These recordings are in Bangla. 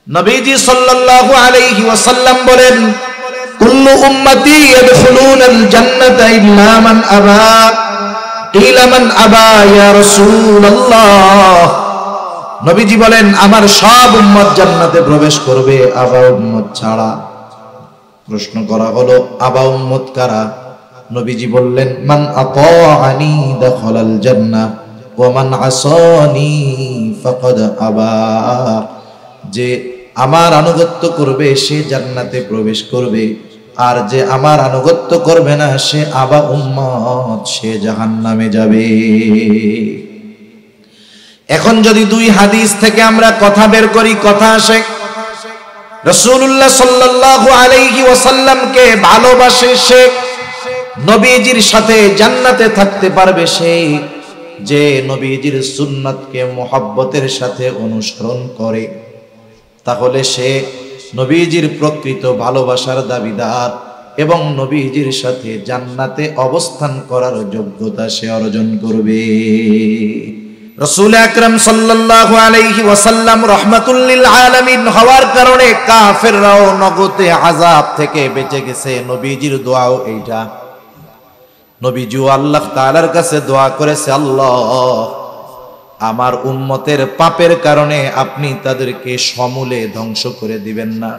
নবীজি সাল্লাল্লাহু আলাইহি ওয়াসাল্লাম বলেন, কুল্লু উম্মতি ইয়াদখুলুনাল জান্নাতা ইল্লা মান আবা। কিলা মান আবা ইয়া রাসূলুল্লাহ। নবীজি বলেন, আমার সব উম্মত জান্নাতে প্রবেশ করবে, আবা উম্মত ছাড়া। প্রশ্ন করা হলো, আবা উম্মত কারা? নবীজি বললেন, মান আতাআনি দাখালাল জান্নাহ ওয়া মান আসানি ফাকাদ আবা। যে আমার আনুগত্য করবে সে জান্নাতে প্রবেশ করবে, আর যে আমার আনুগত্য করবে না সে আবা উম্মত, সে জাহান্নামে যাবে। এখন যদি দুই হাদিস থেকে আমরা কথা বের করি, কথা আসে রাসূলুল্লাহ সাল্লাল্লাহু আলাইহি ওয়াসাল্লামকে ভালোবাসে সে, নবীজির সাথে জান্নাতে থাকতে পারবে সে, যে নবীজির সুন্নাতকে মুহাব্বতের সাথে অনুসরণ করে, তাহলে সে নবীজির প্রকৃত ভালোবাসার দাবিদার এবং নবীজির সাথে জান্নাতে অবস্থান করার যোগ্যতা সে অর্জন করবে। রাসূল আকরাম সাল্লাল্লাহু আলাইহি ওয়াসাল্লাম রাহমাতুল লিল আলামিন হওয়ার কারণে কাফেররাও নগদে আযাব থেকে বেঁচে গেছে। নবীজির দোয়াও এইটা। নবীজিও আল্লাহ তাআলার কাছে দোয়া করেছে, আল্লাহ আমার উম্মতের পাপের কারণে আপনি তাদেরকে সমূলে ধ্বংস করে দিবেন না।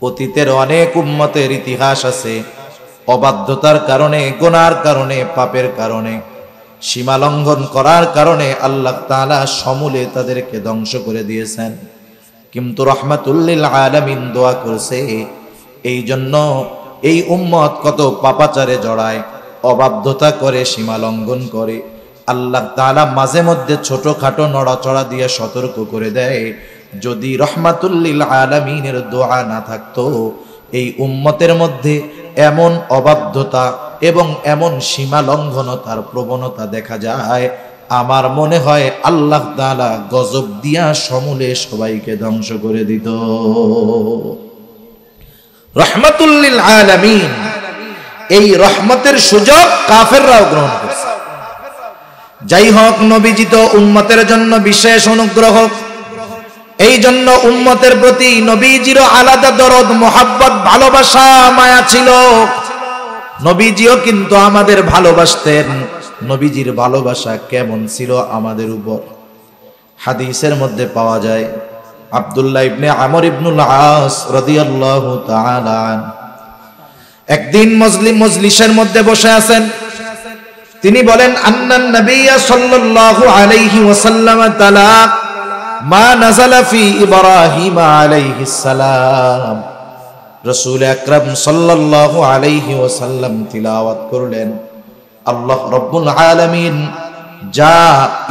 অতীতের অনেক উম্মতের ইতিহাস আছে, অবাধ্যতার কারণে, গুনার কারণে, পাপের কারণে, সীমা লঙ্ঘন করার কারণে আল্লাহ তাআলা সমূলে তাদেরকে ধ্বংস করে দিয়েছেন। কিন্তু রাহমাতুল লিল আলামিন দোয়া করছে, এই জন্য এই উম্মত কত পাপাচারে জড়ায়, অবাধ্যতা করে, সীমা লঙ্ঘন করে, আল্লাহ তাআলা মাঝে মধ্যে ছোটখাটো নড়াচড়া দিয়ে সতর্ক করে দেয়। যদি রাহমাতুল লিল আলামিনের দোয়া না থাকতো, এই উম্মতের মধ্যে এমন অবাধ্যতা এবং এমন সীমা লঙ্ঘনতার প্রবণতা দেখা যায়, আমার মনে হয় আল্লাহ তাআলা গজব দিয়া সমূলে সবাইকে ধ্বংস করে দিত। রাহমাতুল লিল আলামিন, এই রহমতের সুযোগ কাফেররাও গ্রহণ করছে। যাই হোক, নবীজি তো উম্মতের জন্য বিশেষ অনুগ্রহ, এই জন্য উম্মতের প্রতি নবীজিরও আলাদা দরদ, মোহাব্বত, ভালোবাসা, মায়া ছিল। নবীজিও কিন্তু আমাদের ভালোবাসতেন। নবীজির ভালোবাসা কেমন ছিল আমাদের উপর? হাদিসের মধ্যে পাওয়া যায়, আব্দুল্লাহ ইবনে আমর ইবনুল আস রাদিয়াল্লাহু তাআলা আনহু একদিন মজলিসের মধ্যে বসে আছেন। তিনি বলেন, আন্নান নবিয়্য সাল্লাল্লাহু আলাইহি ওয়াসাল্লাম তালা মা নাযালা ফি ইব্রাহিম আলাইহিস সালাম। রাসূল আকরাম সাল্লাল্লাহু আলাইহি ওয়াসাল্লাম তিলাওয়াত করলেন, আল্লাহ রাব্বুল আলামিন যা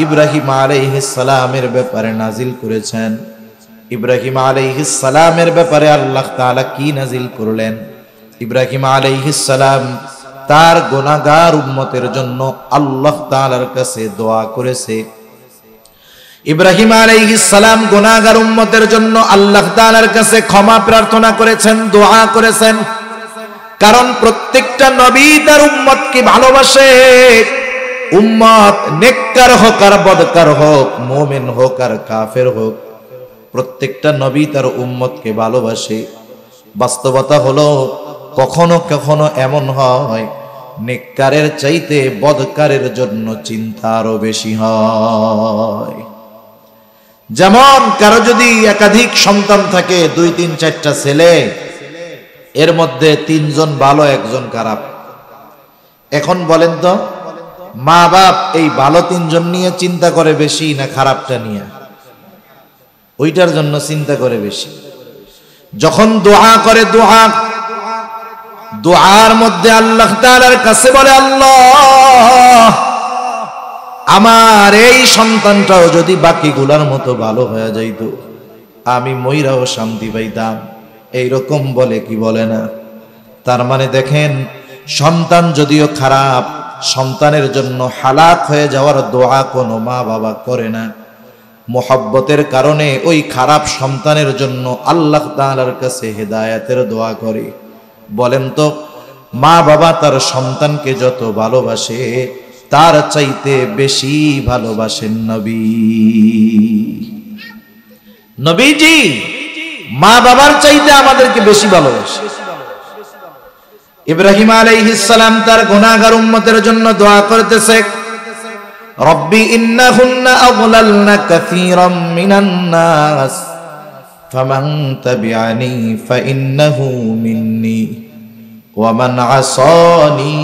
ইব্রাহিম আলাইহিস সালামের ব্যাপারে নাজিল করেছেন। ইব্রাহিম আলাইহিস সালামের ব্যাপারে আল্লাহ তাআলা কি নাজিল করলেন? ইব্রাহিম আলাইহিস সালাম তার গুনাহগার উম্মতের জন্য আল্লাহ তাআলার কাছে দোয়া করেছে। ইব্রাহিম আলাইহিস সালাম গুনাহগার উম্মতের জন্য আল্লাহ তাআলার কাছে ক্ষমা প্রার্থনা করেছেন, দোয়া করেছেন। কারণ প্রত্যেকটা নবী তার উম্মতকে ভালোবাসে। উম্মত নেককার হোক আর বদকার হোক, মুমিন হোক আর কাফের হোক, প্রত্যেকটা নবী তার উম্মতকে ভালোবাসে। বাস্তবতা হলো, কখনো কখনো এমন হয় নেককারের চাইতে বদকারের জন্য চিন্তা আরো বেশি হয়। যেমন কারো যদি একাধিক সন্তান থাকে, 2, 3, 4টা ছেলে, এর মধ্যে 3 জন ভালো, 1 জন খারাপ। এখন বলেন তো, মা বাপ এই ভালো 3 জন নিয়ে চিন্তা করে বেশি না খারাপটা নিয়ে? ওইটার জন্য চিন্তা করে বেশি। যখন দোয়া করে, দোয়ার মধ্যে আল্লাহ তাআলার কাছে বলে, আল্লাহ আমার এই সন্তানটাও যদি বাকিগুলার মতো ভালো হয়ে যাইতো, আমি মইরাও শান্তি পাইতাম। এইরকম বলে কি বলে না? তার মানে দেখেন, সন্তান যদিও খারাপ, সন্তানের জন্য হালাক হয়ে যাওয়ার দোয়া কোনো মা বাবা করে না। মোহাব্বতের কারণে ওই খারাপ সন্তানের জন্য আল্লাহ তাআলার কাছে হেদায়েতের দোয়া করে। বলেন তো, মা বাবা তার সন্তানকে যত ভালোবাসে, তার চাইতে বেশি ভালোবাসেন নবী। নবীজি মা বাবার চাইতে আমাদেরকে বেশি ভালোবাসে। ইব্রাহিম আলাইহিস সালাম তার গুনাহগার উম্মতের জন্য দোয়া করতেছে, রব্বি ইন্নাহুন্না আযলালনা কাসীরাম মিনান নাস ফামান তাবিআনি ফাইন্নাহু মিন্নি ওয়া মান আসানি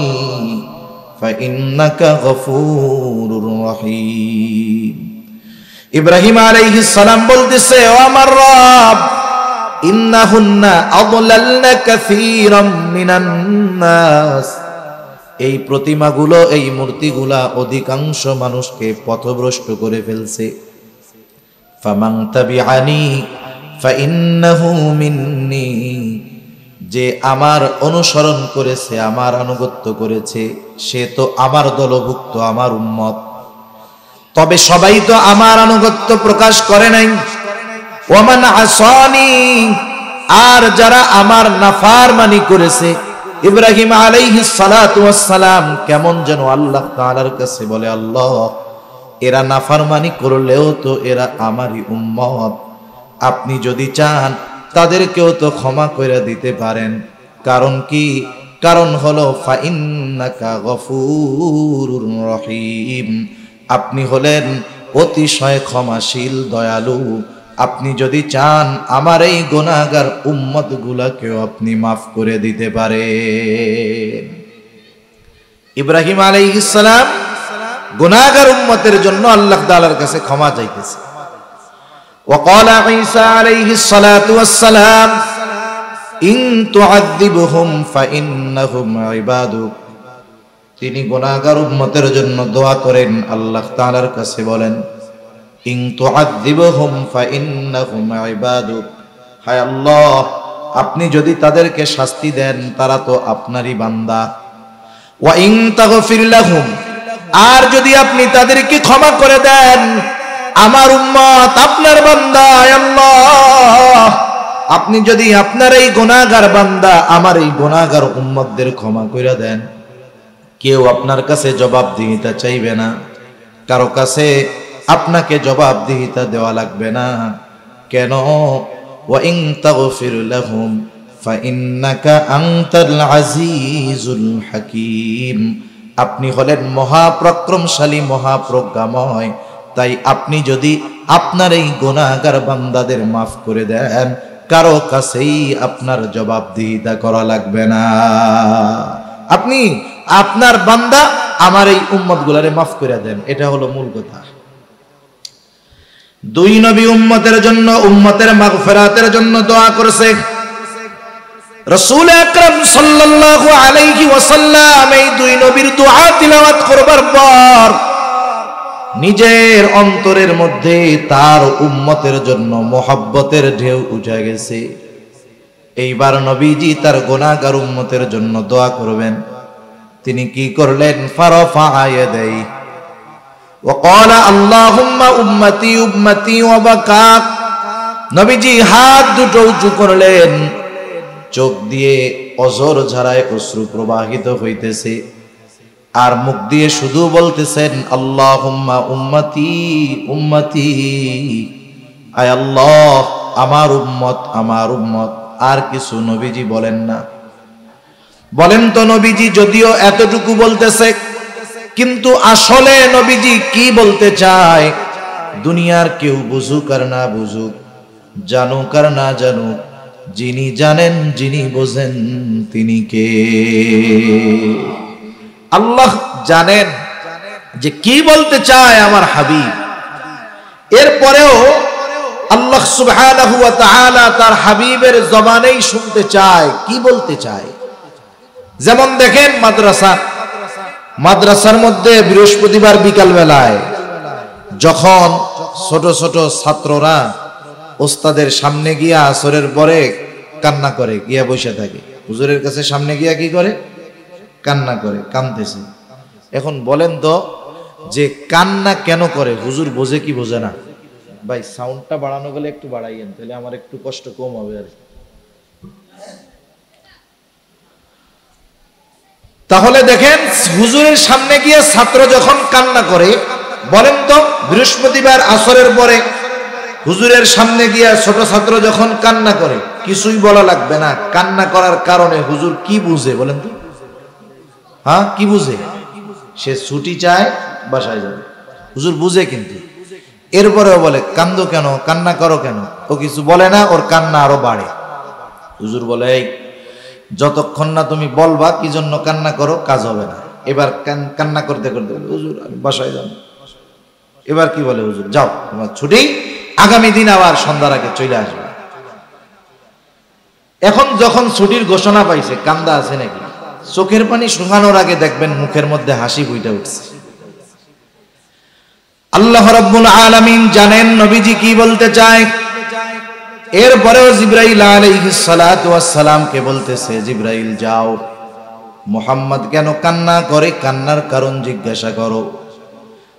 ফাইন্নাকা গফুরুর রহিম। ইব্রাহিম আলাইহিস সালাম বলতেছে, ও আমার রব, ইন্নাহুন্না আযলালনা কাসীরাম মিনান নাস, এই প্রতিমাগুলো, এই মূর্তিগুলা অধিকাংশ মানুষকে পথভ্রষ্ট করে ফেলছে। ফামান তাবিআনি ফাইন্নাহু মিন্নি, যে আমার অনুসরণ করেছে, আমার আনুগত্য করেছে, সে তো আমার দলভুক্ত, আমার উম্মত। তবে সবাই তো আমার আনুগত্য প্রকাশ করে নাই। ওয়ামান আসানি, আর যারা আমার নাফরমানি করেছে। ইব্রাহিম আলাইহিস সালাতু ওয়াস সালাম কেমন যেন আল্লাহ তাআলার কাছে বলে, আল্লাহ, এরা নাফরমানি করলেও তো এরা আমারই উম্মত, আপনি যদি চান তাদেরকেও তো ক্ষমা করে দিতে পারেন। কারণ কি? কারণ হলো ফাইন্নাকা গফুরুর রহিম, আপনি হলেন অতিশয় ক্ষমাশীল, দয়ালু। আপনি যদি চান আমার এই গুনাহগার উম্মত গুলাকেও আপনি মাফ করে দিতে পারেন। ইব্রাহিম আলাইহিস সালাম গুনাহগার উম্মতের জন্য আল্লাহ তাআলার কাছে ক্ষমা চাইতেছে। وقال عيسى عليه الصلاة والسلام إن تعذبهم فإنهم عبادك, তিনি গুনাহগার উম্মতের জন্য দোয়া করেন, আল্লাহ তাআলার কাছে বলেন, ইন তুআযিবহুম ফাইন্নাহুম ইবাদুক, হায় আল্লাহ, আপনি যদি তাদেরকে শাস্তি দেন তারা তো আপনারই বান্দা। ওয়া ইন তাগফির লাহুম, আর যদি আপনি তাদেরকে ক্ষমা করে দেন, আমার উম্মত আপনার বান্দা। আল্লাহ, আপনি যদি আপনার এই গুনাহগার বান্দা, আমার এই গুনাহগার উম্মতদের ক্ষমা করে দেন, কেউ আপনার কাছে জবাবদিহিতা চাইবে না, কারো কাছে আপনাকে জবাবদিহিতা দেওয়া লাগবে না। কেন? ওয়া ইন তাগফির লাহুম ফাইন্নাকা আনতাল আজিজুল হাকীম, আপনি হলেন মহাপরাক্রমশালী, মহাপ্রজ্ঞাময়। তাই আপনি যদি আপনার এই গুনাহগার বান্দাদের মাফ করে দেন, কারো কাছেই আপনার জবাবদিহিতা করা লাগবে না। আপনি আপনার বান্দা, আমার এই উম্মতগুলারে মাফ করে দেন, এটা হলো মূল কথা। দুই নবী উম্মতের জন্য, উম্মতের মাগফিরাতের জন্য দোয়া করেছে। রাসূল আকরাম সাল্লাল্লাহু আলাইহি ওয়াসাল্লাম এই দুই নবীর দোয়া তিলাওয়াত করবার পর নিজের অন্তরের মধ্যে তার উম্মতের জন্য মোহাব্বতের ঢেউ উঠে গেছে। এইবার নবীজি তার গুনাহগার উম্মতের জন্য দোয়া করবেন। তিনি কি করলেন? ফারাফা ইয়াদাই ওয়া ক্বালা আল্লাহুম্মা উম্মতি উম্মতি ওয়া বাকা, নবীজি হাত দুটো উঁচু করলেন, চোখ দিয়ে অঝর ঝরায় অশ্রু প্রবাহিত হইতেছে, আর মুখ দিয়ে শুধু বলতেছেন আল্লাহুম্মা উম্মতি উম্মতি, আয় আল্লাহ, আমার উম্মত, আমার উম্মত। আর কিছু নবীজি বলেন না। বলেন তো নবীজি যদিও এতটুকু বলতেছে, কিন্তু আসলে নবীজি কি বলতে চায়? দুনিয়ার কেউ বুঝুক আর না বুঝুক, জানুক আর না জানুক, যিনি জানেন, যিনি বোঝেন, তিনি কে? আল্লাহ জানেন যে কি বলতে চায় আমার হাবিব। এরপরেও আল্লাহ সুবহানাহু ওয়া তাআলা তার হাবিবের জবানেই শুনতে চায় কি বলতে চায়। যেমন দেখেন মাদ্রাসার মধ্যে বৃহস্পতিবার বিকাল বেলায় যখন ছোট ছোট ছাত্ররা ওস্তাদের সামনে গিয়া আসরের পরে কান্না করে, গিয়া বসে থাকে, হুজুরের কাছে সামনে গিয়া কি করে? কান্না করে, কাঁদতেছে। এখন বলেন তো যে কান্না কেন করে? হুজুর বোঝে কি বোঝে না? ভাই সাউন্ডটা বাড়ানো গেলে একটু বাড়াইয়েন, তাহলে আমার একটু কষ্ট কম হবে আর। তাহলে দেখেন হুজুরের সামনে গিয়ে ছাত্র যখন কান্না করে, বলেন তো বৃহস্পতিবার আসরের পরে হুজুরের সামনে গিয়া ছোট ছাত্র যখন কান্না করে কিছুই বলা লাগবে না, কান্না করার কারণে হুজুর কি বুঝে বলেন তো? হ্যাঁ, কি বুঝে? সে ছুটি চায়, বাসায় যাবে। হুজুর বুঝে, কিন্তু এরপরেও বলে কান্দো কেন, কান্না করো কেন? ও কিছু বলে না, ওর কান্না আরো বাড়ে। হুজুর বলে, এই যতক্ষণ না তুমি বলবা কি জন্য কান্না করো, কাজ হবে না। এবার কান্না করতে করতে হুজুর আমি বাসায় যাব। এবার কি বলে হুজুর, যাও তোমার ছুটি, আগামী দিন আবার সন্ধ্যার আগে চলে আসবে। এখন যখন ছুটির ঘোষণা পাইছে, কান্দা আছে নাকি? চোখের পানি শুকানোর আগে দেখবেন মুখের মধ্যে হাসি ফুটে উঠছে। আল্লাহ রাব্বুল আলামিন জানেন নবীজি কি বলতে চায়। এরপরেও জিবরাইল আলাইহিস সালাতু ওয়াস সালামকে বলতেছে, জিবরাইল যাও, মুহাম্মদ কেন কান্না করে, কান্নার কারণ জিজ্ঞাসা করো।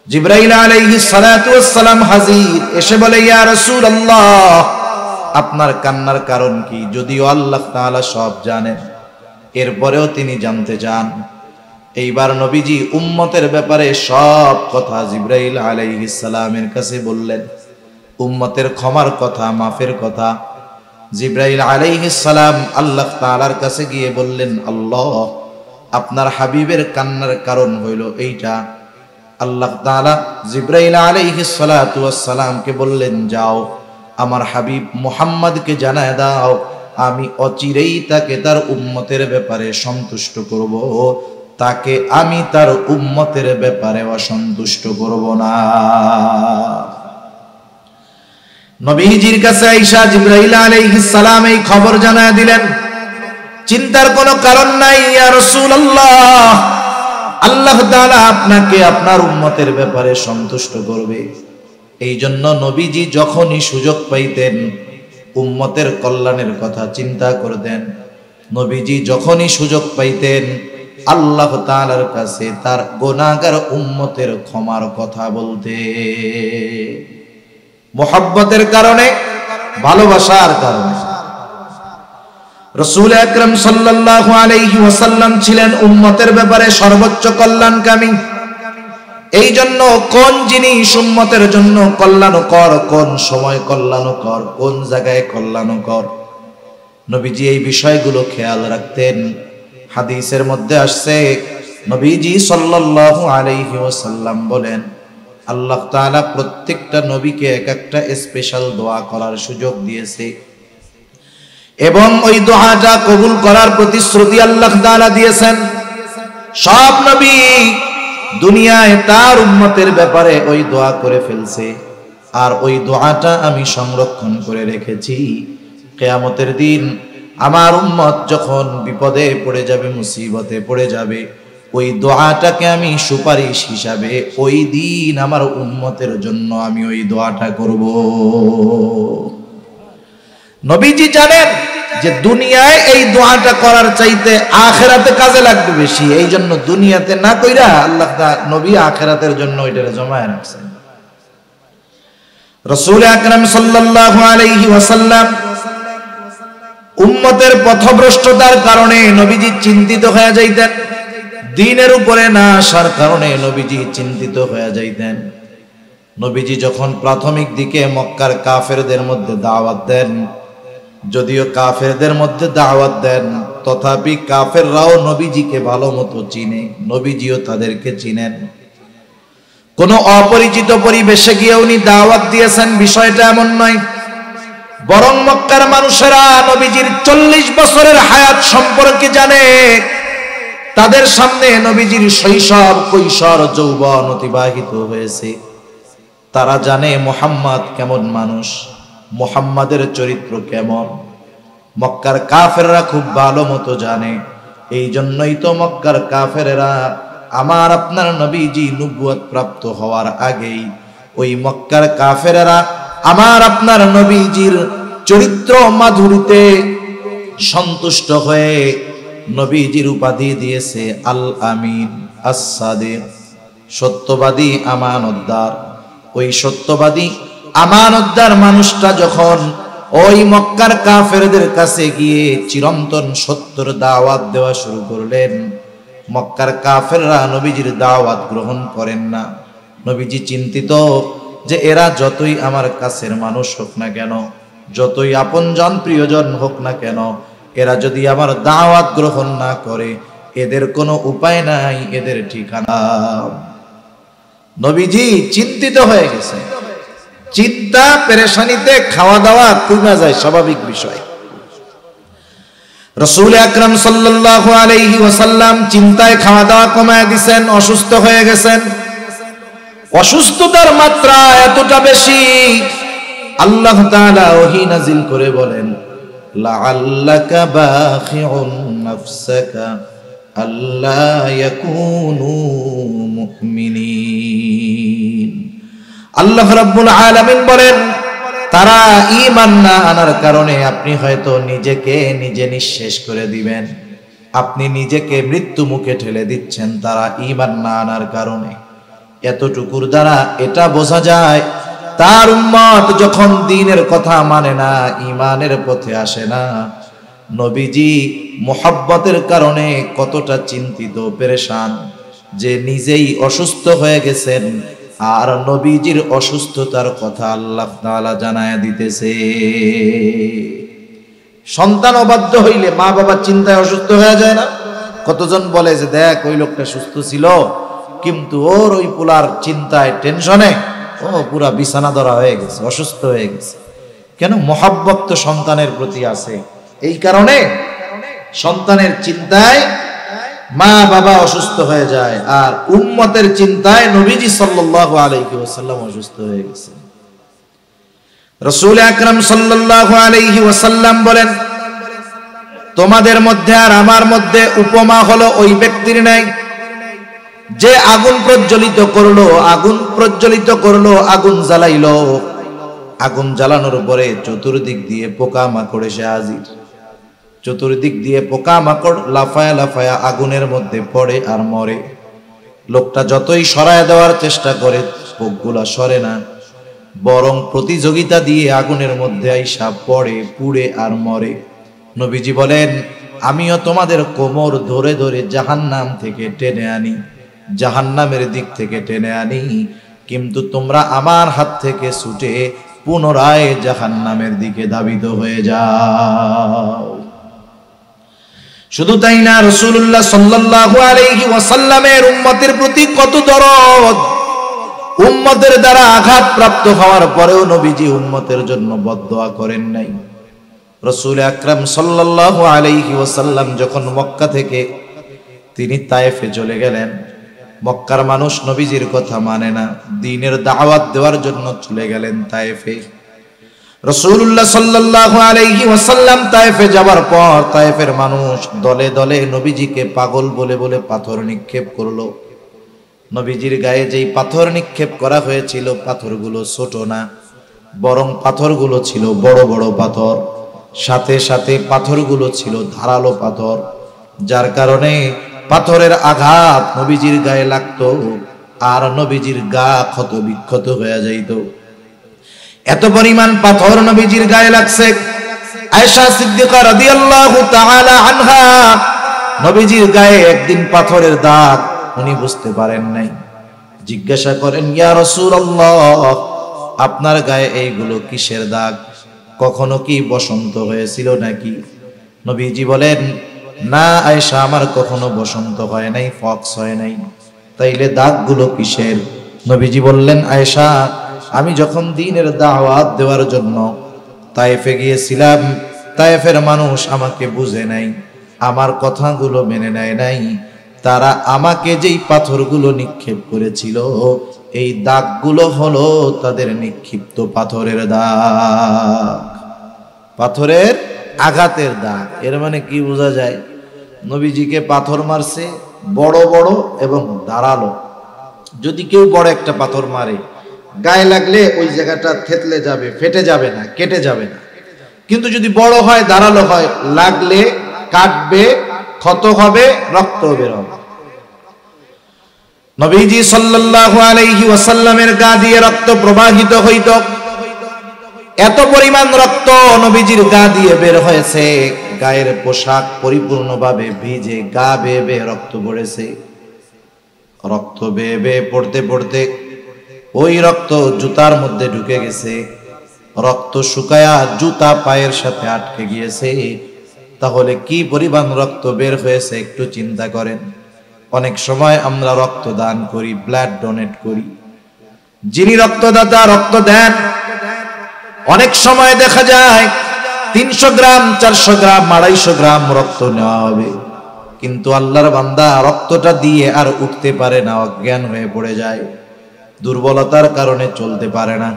জিবরাইল আলাইহিস সালাতু ওয়াস সালাম হাজির, এসে বলে, ইয়া রাসূলুল্লাহ, আপনার কান্নার কারণ কি? যদিও আল্লাহ তাআলা সব জানেন, এরপরেও তিনি জানতে চান। এইবার নবীজি উম্মতের ব্যাপারে সব কথা জিবরাইল আলাইহিস সালামের কাছে বললেন। উম্মতের ক্ষমার কথা, মাফের কথা জিবরাইল আলাইহিস সালাম আল্লাহ তাআলার কাছে গিয়ে বললেন, আল্লাহ, আপনার হাবিবের কান্নার কারণ হইল এইটা। আল্লাহ তাআলা জিবরাইল আলাইহিস সালাতু ওয়াস সালামকে বললেন, যাও আমার হাবিব মুহাম্মদকে জানায় দাও, আমি অচিরেই তাকে তার উম্মতের ব্যাপারে সন্তুষ্ট করব, তাকে আমি তার উম্মতের ব্যাপারে অসন্তুষ্ট করব না। নবীজির কাছে আয়েশা জিবরাইল আলাইহিস সালাম এই খবর জানায় দিলেন। চিন্তার কোনো কারণ নাই ইয়া রাসূলুল্লাহ, আল্লাহ তাআলা আপনাকে আপনার উম্মতের ব্যাপারে সন্তুষ্ট করবে। এই জন্য নবীজি যখনই সুযোগ পাইতেন উম্মতের কল্যাণের কথা চিন্তা করতেন। নবীজি যখনই সুযোগ পাইতেন আল্লাহ তাআলার কাছে তার গুনাহগার উম্মতের ক্ষমার কথা বলতে। মুহাব্বতের কারণে, ভালোবাসার কারণে। রাসূল আকরাম সাল্লাল্লাহু আলাইহি ওয়াসাল্লাম ছিলেন উম্মতের ব্যাপারে সর্বোচ্চ কল্যাণকামী। এই জন্য কোন জিনিস উম্মতের জন্য কল্যাণকর, কোন সময় কল্যাণকর, কোন জায়গায় কল্যাণকর, নবীজি এই বিষয়গুলো খেয়াল রাখতেন। হাদিসের মধ্যে আসছে, নবীজি সাল্লাল্লাহু আলাইহি ওয়াসাল্লাম বলেন, আল্লাহ তাআলা প্রত্যেকটা নবীকে এক একটা স্পেশাল দোয়া করার সুযোগ দিয়েছে এবং ওই দোয়াটা কবুল করার প্রতিশ্রুতি আল্লাহ তাআলা দিয়েছেন। সব নবী দুনিয়ায় তার উম্মতের ব্যাপারে ওই দোয়া করে ফেলছে, আর ওই দোয়াটা আমি সংরক্ষণ করে রেখেছি। কিয়ামতের দিন আমার উম্মত যখন বিপদে পড়ে যাবে, মুসিবতে পড়ে যাবে, ওই দোয়াটাকে আমি সুপারিশ হিসাবে ওই দিন আমার উম্মতের জন্য আমি ওই দোয়াটা করব। নবীজি জানেন যে দুনিয়ায় এই দোয়াটা করার চাইতে আখিরাতে কাজে লাগবে বেশি। এই জন্য দুনিয়াতে না কইরা আল্লাহ নবী আখিরাতের জন্য ওইটা জমায় রাখছেন। রাসূল আকরাম সাল্লাল্লাহু আলাইহি ওয়াসাল্লাম উম্মতের পথভ্রষ্টতার কারণে নবীজি চিন্তিত হয়ে যাইতেন। দ্বীনের উপরে না আসার কারণে নবীজি চিন্তিত হয়ে যাইতেন। নবীজি যখন প্রাথমিক দিকে মক্কার কাফেরদের মধ্যে দাওয়াত দেন, যদিও কাফেরদের মধ্যে দাওয়াত দেন, তথাপি কাফেররাও নবীজিকে ভালো মতো চিনে, নবীজিও তাদেরকে চিনেন। কোন অপরিচিত পরিবেশে গিয়ে উনি দাওয়াত দিয়েছেন বিষয়টা এমন নয়, বরং মক্কার মানুষেরা নবীজির 40 বছরের হায়াত সম্পর্কে জানে। তাদের সামনে নবীজির শৈশব, কৈশোর, যৌবন অতিবাহিত হয়েছে। তারা জানে মুহাম্মদ কেমন মানুষ, মুহাম্মাদের চরিত্র কেমন। মক্কার কাফেররা খুব ভালো মতো জানে। এই জন্যই তো মক্কার কাফেররা আমার আপনার নবীজি নবুয়ত প্রাপ্ত হওয়ার আগেই ওই মক্কার কাফেররা আমার আপনার নবীজির চরিত্র মাধুরীতে সন্তুষ্ট হয়ে নবীজির উপাধি দিয়েছে আল আমিন, আস-সাদিক, সত্যবাদী, আমানতদার। ওই সত্যবাদী আমানতদার মানুষটা যখন ওই মক্কার কাফেরদের কাছে গিয়ে চিরন্তন সত্যর দাওয়াত দেওয়া শুরু করলেন, মক্কার কাফেররা নবীজির দাওয়াত গ্রহণ করেন না। নবীজি চিন্তিত, যে এরা যতই আমার কাছের মানুষ হোক না কেন, যতই আপনজন প্রিয়জন হোক না কেন, এরা যদি আমার দাওয়াত গ্রহণ না করে, এদের কোনো উপায় নাই, এদের ঠিকানা। নবীজি চিন্তিত হয়ে গেছে। চিন্তা পেরেশানিতে খাওয়া দাওয়া কমে যায়, স্বাভাবিক বিষয়। রাসূল আকরাম সাল্লাল্লাহু আলাইহি ওয়াসাল্লাম চিন্তায় খাওয়া দাওয়া কমায় দিয়েছেন, অসুস্থ হয়ে গেছেন। অসুস্থতার মাত্রা এতটা বেশি, আল্লাহ তাআলা ওহী নাজিল করে বলেন, লাআল্লাকা বাখিউন নাফসাকা আল্লা ইয়াকুনু মুমিনিন। আল্লাহ রাব্বুল আলামিন বলেন, তারা ঈমান না আনার কারণে আপনি হয়তো নিজেকে নিজে নিঃশেষ করে দিবেন, আপনি নিজেকে মৃত্যু মুখে ঠেলে দিচ্ছেন তারা ঈমান না আনার কারণে। এতটুকুর দ্বারা এটা বোঝা যায় তার উম্মত যখন দ্বীনের কথা মানে না, ঈমানের পথে আসে না, নবীজি মুহাব্বতের কারণে কতটা চিন্তিত পেরেশান, যে নিজেই অসুস্থ হয়ে গেছেন আর নবীজির অসুস্থতার কথা আল্লাহ তাআলা জানায় দিতেছে। সন্তান অবাধ্য হইলে মা বাবা চিন্তায় অসুস্থ হয়ে যায় না? কতজন বলে যে দেখ ওই লোকটা সুস্থ ছিল, কিন্তু ওর ওই পোলার চিন্তায় টেনশনে ও পুরা বিছানা ধরা হয়ে গেছে, অসুস্থ হয়ে গেছে। কেন? মহব্বত তো সন্তানের প্রতি আছে, এই কারণে সন্তানের চিন্তায় মা বাবা অসুস্থ হয়ে যায়, আর উম্মতের চিন্তায় নবীজি সাল্লাল্লাহু আলাইহি ওয়াসাল্লাম অসুস্থ হয়ে গেছে। রাসূল আকরাম সাল্লাল্লাহু আলাইহি ওয়াসাল্লাম বলেন, তোমাদের মধ্যে আর আমার মধ্যে উপমা হলো ওই ব্যক্তির ন্যায় যে আগুন প্রজ্বলিত করলো, আগুন জ্বালাইলো, আগুন জ্বালানোর পরে চতুর্দিক দিয়ে পোকা মাকড় এসে হাজির। চতুর্দিক দিয়ে পোকা মাকড় লাফায়া লাফায়া আগুনের মধ্যে পড়ে আর মরে। লোকটা যতই সরায় দেওয়ার চেষ্টা করে পোকগুলা সরে না, বরং প্রতিযোগিতা দিয়ে আগুনের মধ্যে আইসা পড়ে, পুড়ে আর মরে। নবীজি বলেন, আমিও তোমাদের কোমর ধরে ধরে জাহান্নাম থেকে টেনে আনি, জাহান্নামের দিক থেকে টেনে আনি, কিন্তু তোমরা আমার হাত থেকে ছুটে পুনরায় জাহান্নামের দিকে ধাবিত হয়ে যাও। শুধু তাই না, রাসূলুল্লাহ সাল্লাল্লাহু আলাইহি ওয়াসাল্লামের উম্মতের প্রতি কত দরদ। উম্মতের দ্বারা আঘাত প্রাপ্ত হওয়ার পরেও নবীজি উম্মতের জন্য বদদোয়া করেন নাই। রাসূল আকরাম সাল্লাল্লাহু আলাইহি ওয়াসাল্লাম যখন মক্কা থেকে তিনি তায়েফে চলে গেলেন, মক্কার মানুষ নবীজির কথা মানে না, দ্বীনের দাওয়াত দেওয়ার জন্য চলে গেলেন তায়েফে। রাসূলুল্লাহ সাল্লাল্লাহু আলাইহি ওয়াসাল্লাম তায়েফে যাবার পর তায়েফের মানুষ দলে দলে নবীজিকে পাগল বলে বলে পাথর নিক্ষেপ করলো। নবীজির গায়ে যেই পাথর নিক্ষেপ করা হয়েছিল, পাথরগুলো ছোট না, বরং পাথরগুলো ছিল বড় বড় পাথর, সাথে সাথে পাথরগুলো ছিল ধারালো পাথর, যার কারণে পাথরের আঘাত নবীজির গায়ে লাগতো আর নবীজির গা ক্ষত বিক্ষত হয়ে যাইত। এত পরিমাণ পাথর নবীজির গায়ে লাগছে। আয়েশা সিদ্দিকা রাদিয়াল্লাহু তাআলা আনহা, নবীজির গায়ে একদিন পাথরের দাগ উনি বুঝতে পারেন নাই। জিজ্ঞাসা করেন, ইয়া রাসূলুল্লাহ, আপনার গায়ে এইগুলো কিসের দাগ? কখনো কি বসন্ত হয়েছিল নাকি? নবীজি বলেন, না আয়েশা, আমার কখনো বসন্ত হয় নাই, ফক্স হয় নাই। তাইলে দাগগুলো কিসের? নবীজি বললেন, আয়েশা, আমি যখন দ্বীনের দাওয়াত দেওয়ার জন্য তায়েফে গিয়েছিলাম, তায়েফের মানুষ আমাকে বুঝে নাই, আমার কথাগুলো মেনে নেয় নাই, তারা আমাকে যেই পাথরগুলো নিক্ষেপ করেছিল, এই দাগগুলো হলো তাদের নিক্ষিপ্ত পাথরের দাগ, পাথরের আঘাতের দাগ। এর মানে কি বোঝা যায়? নবীজিকে পাথর মারছে বড় বড় এবং ধারালো। যদি কেউ বড় একটা পাথর মারে, গায়ে লাগলে ওই জায়গাটা থেতলে যাবে, ফেটে যাবে না, কেটে যাবে না। কিন্তু যদি বড় হয়, ধারালো হয়, লাগলে কাটবে, ক্ষত হবে, রক্ত বের হবে। নবীজি সাল্লাল্লাহু আলাইহি ওয়াসাল্লামের গা দিয়ে রক্ত প্রবাহিত হইত। এত পরিমাণ রক্ত নবীজির গা দিয়ে বের হয়েছে, গায়ের পোশাক পরিপূর্ণভাবে ভিজে, গা বেয়ে বেয়ে রক্ত পড়েছে। রক্ত বেয়ে বেয়ে পড়তে পড়তে ওই রক্ত জুতার মধ্যে ঢুকে গেছে, রক্ত শুকায়া জুতা পায়ের সাথে আটকে গিয়েছে। তাহলে কি পরিমাণ রক্ত বের হয়েছে একটু চিন্তা করেন। অনেক সময় আমরা রক্ত দান করি, ব্লাড ডোনেট করি, যিনি রক্তদাতা রক্ত দেন, অনেক সময় দেখা যায় 300 গ্রাম 400 গ্রাম 250 গ্রাম রক্ত নেওয়া হবে, কিন্তু আল্লাহর বান্দা রক্তটা দিয়ে আর উঠতে পারে না, অজ্ঞান হয়ে পড়ে যায়, দুর্বলতার কারণে চলতে পারে না।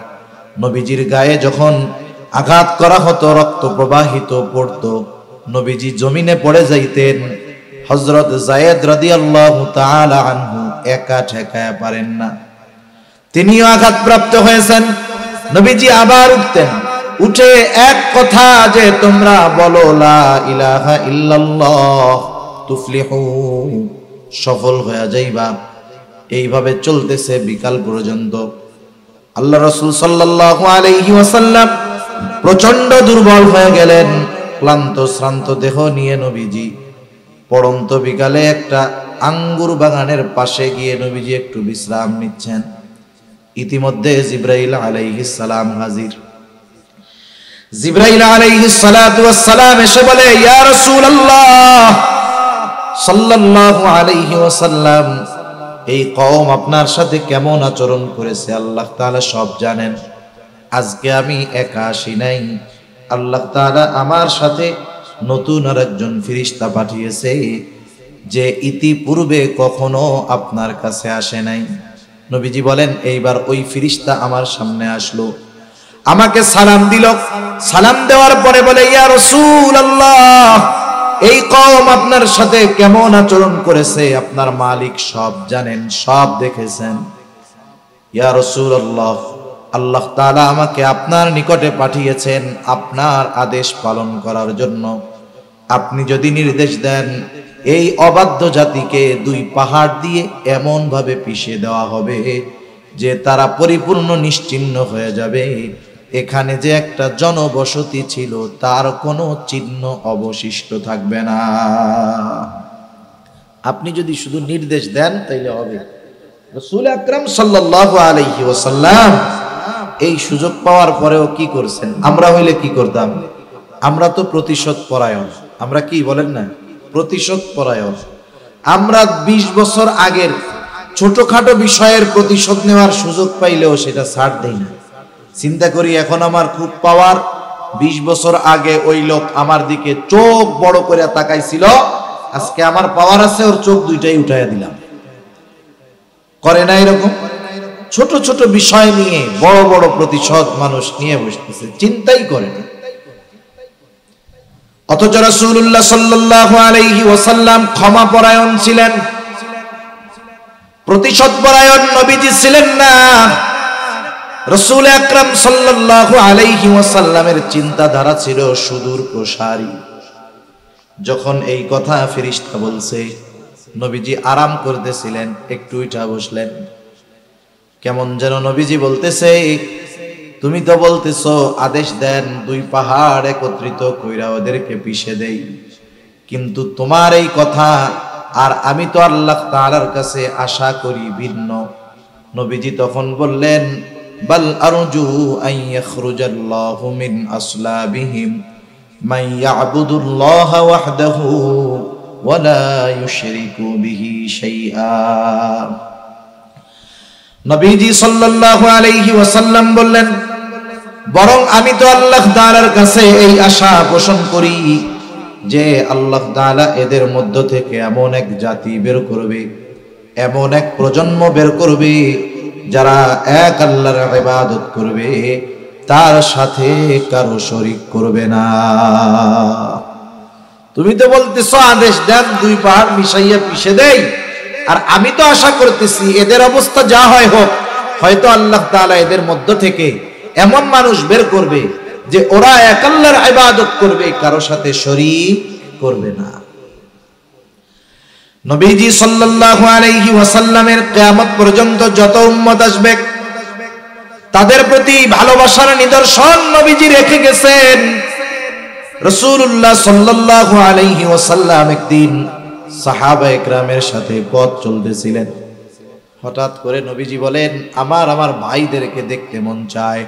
নবীজির গায়ে যখন আঘাত করা হতো, রক্ত প্রবাহিত পড়তো, নবীজি জমিনে পড়ে যাইতেন। হযরত যায়েদ রাদিয়াল্লাহু তাআলা আনহু একা ঠেকায় পারেন না, তিনিও আঘাতপ্রাপ্ত হয়েছেন। নবীজি আবার উঠতেন, উঠে এক কথা যে তোমরা বলো লা ইলাহা ইল্লাল্লাহ তুফলিহু, সফল হয়ে যাইবা। এইভাবে চলতেছে বিকাল পর্যন্ত। আল্লাহ রাসূল সাল্লাল্লাহু আলাইহি ওয়াসাল্লাম প্রচন্ড দুর্বল হয়ে গেলেন, ক্লান্ত শ্রান্ত দেহ নিয়ে নবীজি পড়ন্ত বিকালে একটা আঙ্গুর বাগানের পাশে গিয়ে নবীজি একটু বিশ্রাম নিচ্ছেন। ইতিমধ্যে জিবরাইল আলাইহিস সালাম হাজির। জিবরাইল আলাইহিস সালাতু ওয়াস সালাম এসে বলে, ইয়া রাসূলুল্লাহ সাল্লাল্লাহু আলাইহি ওয়াসাল্লাম, এই কওম আপনার সাথে কেমন আচরণ করেছে আল্লাহ তাআলা সব জানেন। আজকে আমি একা আসি নাই, আল্লাহ তাআলা আমার সাথে নতুন আরেকজন ফেরেশতা পাঠিয়েছে, যে ইতিপূর্বে কখনো আপনার কাছে আসে নাই। নবীজি বলেন, এইবার ওই ফেরেশতা আমার সামনে আসলো, আমাকে সালাম দিল। সালাম দেওয়ার পরে বলে, ইয়া রাসূলুল্লাহ, এই কওম আপনার সাথে কেমন আচরণ করেছে আপনার মালিক সব জানেন, সব দেখেছেন। ইয়া রাসূলুল্লাহ, আল্লাহ তাআলা আমাকে আপনার নিকটে পাঠিয়েছেন আপনার আদেশ পালন করার জন্য। আপনি যদি নির্দেশ দেন, এই অবাধ্য জাতিকে 2 পাহাড় দিয়ে এমন ভাবে পিষে দেওয়া হবে যে তারা পরিপূর্ণ নিশ্চিহ্ন হয়ে যাবে। এখানে যে একটা জনবসতি ছিল তার কোনো চিহ্ন অবশিষ্ট থাকবে না। আপনি যদি শুধু নির্দেশ দেন তাইলে হবে। রাসূল আকরাম সাল্লাল্লাহু আলাইহি ওয়াসাল্লাম এই সুযোগ পাওয়ার পরেও কি করছেন? আমরা হইলে কি করতাম? আমরা তো প্রতিশোধ পরায়ণ। আমরা কি বলেন না, প্রতিশোধ পরায়ণ। আমরা 20 বছর আগের ছোটখাটো বিষয়ের প্রতিশোধ নেওয়ার সুযোগ পাইলেও সেটা ছাড় দেই না। চিন্তা করি, এখন আমার খুব পাওয়ার, 20 বছর আগে ওই লোক আমার দিকে চোখ বড় করে তাকাইছিল, আজকে আমার পাওয়ার আছে, ওর চোখ 2টাই উঠাইয়া দিলাম। করে না এরকম? ছোট ছোট বিষয় নিয়ে বড় বড় প্রতিশোধ মানুষ নিয়ে বসতেছে, চিন্তাই করে না। অথচ রাসূলুল্লাহ সাল্লাল্লাহু আলাইহি ওয়াসাল্লাম ক্ষমা পরায়ণ ছিলেন, প্রতিশোধ পরায়ণ নবীজি ছিলেন না। রাসূল আকরাম সাল্লাল্লাহু আলাইহি ওয়াসাল্লামের চিন্তাধারা ছিল সুদূর প্রসারী। যখন এই কথা ফেরেশতা বলছে, নবীজি আরাম করতেছিলেন, একটু উঠা বসলেন। কেমন যেন নবীজি বলতেছে, তুমি তো বলতেছো আদেশ দেন 2 পাহাড় একত্রিত কইরা ওদেরকে পিষে দেই, কিন্তু তোমার এই কথা আর আমি তো আল্লাহ তাআলার কাছে আশা করি ভিন্ন। নবীজি তখন বললেন, বাল আরজু আন ইয়াখরুজাল্লাহু মিন আসলাবিহিম মান ইয়াবুদুল্লাহ ওয়াহদাহু ওয়া লা ইউশরিকু বিহি শাইআ। নবীজি সাল্লাল্লাহু আলাইহি ওয়াসাল্লাম বললেন, বরং আমি তো আল্লাহ তাআলার কাছে এই আশা পোষণ করি যে আল্লাহ তাআলা এদের মধ্য থেকে এমন এক জাতি বের করবে, এমন এক প্রজন্ম বের করবে যারা এক আল্লাহর ইবাদত করবে, তার সাথে কারো শরীক করবে না। তুমি তো বলতেছো আদেশ দেন 2 পাহাড় মিশাইয়া পিষে দেই, আর আমি তো আশা করতেছি এদের অবস্থা যা হয় হোক, হয়তো আল্লাহ তাআলা এদের মধ্য থেকে এমন মানুষ বের করবে যে ওরা এক আল্লাহর ইবাদত করবে, কারো সাথে শরীক করবে না। নবীজি সাল্লাল্লাহু আলাইহি ওয়াসাল্লামের কিয়ামত পর্যন্ত যত উম্মত আসবে তাদের প্রতি ভালোবাসার নিদর্শন নবীজি রেখে গেছেন। রাসূলুল্লাহ সাল্লাল্লাহু আলাইহি ওয়াসাল্লাম একদিন সাহাবা একরামের সাথে পথ চলতেছিলেন। হঠাৎ করে নবীজি বলেন, আমার ভাইদেরকে দেখতে মন চায়।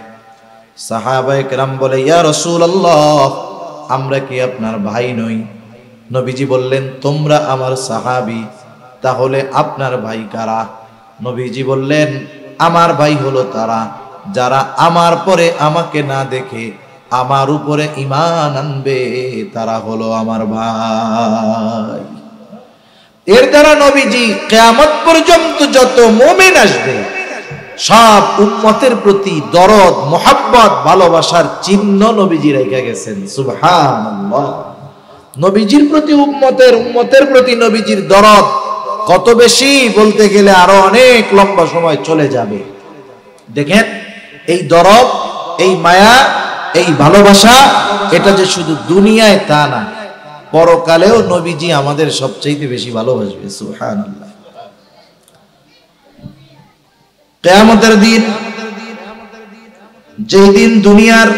সাহাবায়ে কেরাম বলে, ইয়া রাসূলুল্লাহ, আমরা কি আপনার ভাই নই? নবীজি বললেন, তোমরা আমার সাহাবী, তাহলে আপনার ভাই কারা? নবীজি বললেন, আমার ভাই হলো তারা যারা আমার পরে আমাকে না দেখে আমার উপরে ঈমান আনবে, তারা হলো আমার ভাই। এর দ্বারা নবীজি কিয়ামত পর্যন্ত যত মুমিন আসবে সব উম্মতের প্রতি দরদ, মোহাব্বত, ভালোবাসার চিহ্ন নবীজি রেখে গেছেন। সুবহানাল্লাহ। নবীজির প্রতি উম্মতের প্রতি নবীজির দরদ কত বেশি বলতে গেলে আরো অনেক লম্বা সময় চলে যাবে। দেখেন, এই দরদ, এই মায়া, এই ভালোবাসা, এটা যে শুধু দুনিয়ায় তা না, পরকালেও নবীজি আমাদের সবচাইতে বেশি ভালোবাসবে। সুবহানাল্লাহ। কিয়ামতের দিন, যেই দিন দুনিয়ার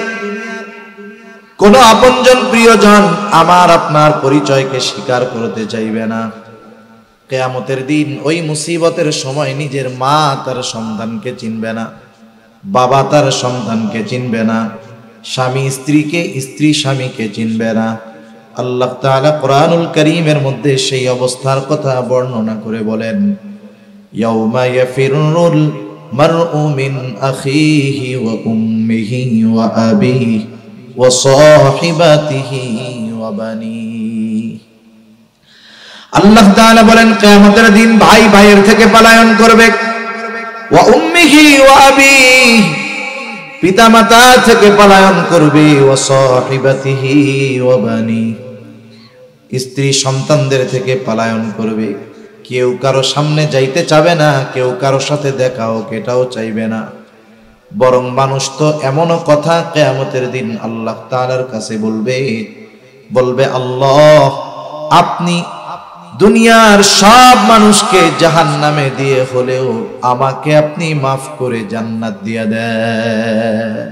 কোন আপনজন প্রিয়জন আমার আপনার পরিচয়কে স্বীকার করতে চাইবে না। কিয়ামতের দিন ওই মুসিবতের সময় নিজের মা তার সন্তানকে চিনবে না, বাবা তার সন্তানকে চিনবে না, স্বামী স্ত্রীকে, স্ত্রী স্বামীকে চিনবে না। আল্লাহ তাআলা কোরআনুল কারীমের মধ্যে সেই অবস্থার কথা বর্ণনা করে বলেন, ইয়াউমা ইয়াফিরুল মারউ মিন আখিহি ওয়া উম্মিহি ওয়া আবিহি ওয়া সাহিবাতিহি ওয়া বানিহি। আল্লাহ তাআলা বলেন, কিয়ামতের দিন ভাই ভাইয়ের থেকে পলায়ন করবে। ওয়া উম্মিহি ওয়া আবিহি, পিতামাতা থেকে পলায়ন করবে। ওয়া সাহিবাতিহি ওয়া বানিহি, স্ত্রী সন্তানদের থেকে পলায়ন করবে। কেউ কারো সামনে যাইতে চাবে না, কেউ কারো সাথে দেখা হোক এটাও চাইবে না। বরং মানুষ তো এমনও কথা কিয়ামতের দিন আল্লাহ তাআলার কাছে বলবে, আল্লাহ, আপনি দুনিয়ার সব মানুষকে জাহান্নামে দিয়ে হলেও আমাকে আপনি মাফ করে জান্নাত দিয়ে দেন।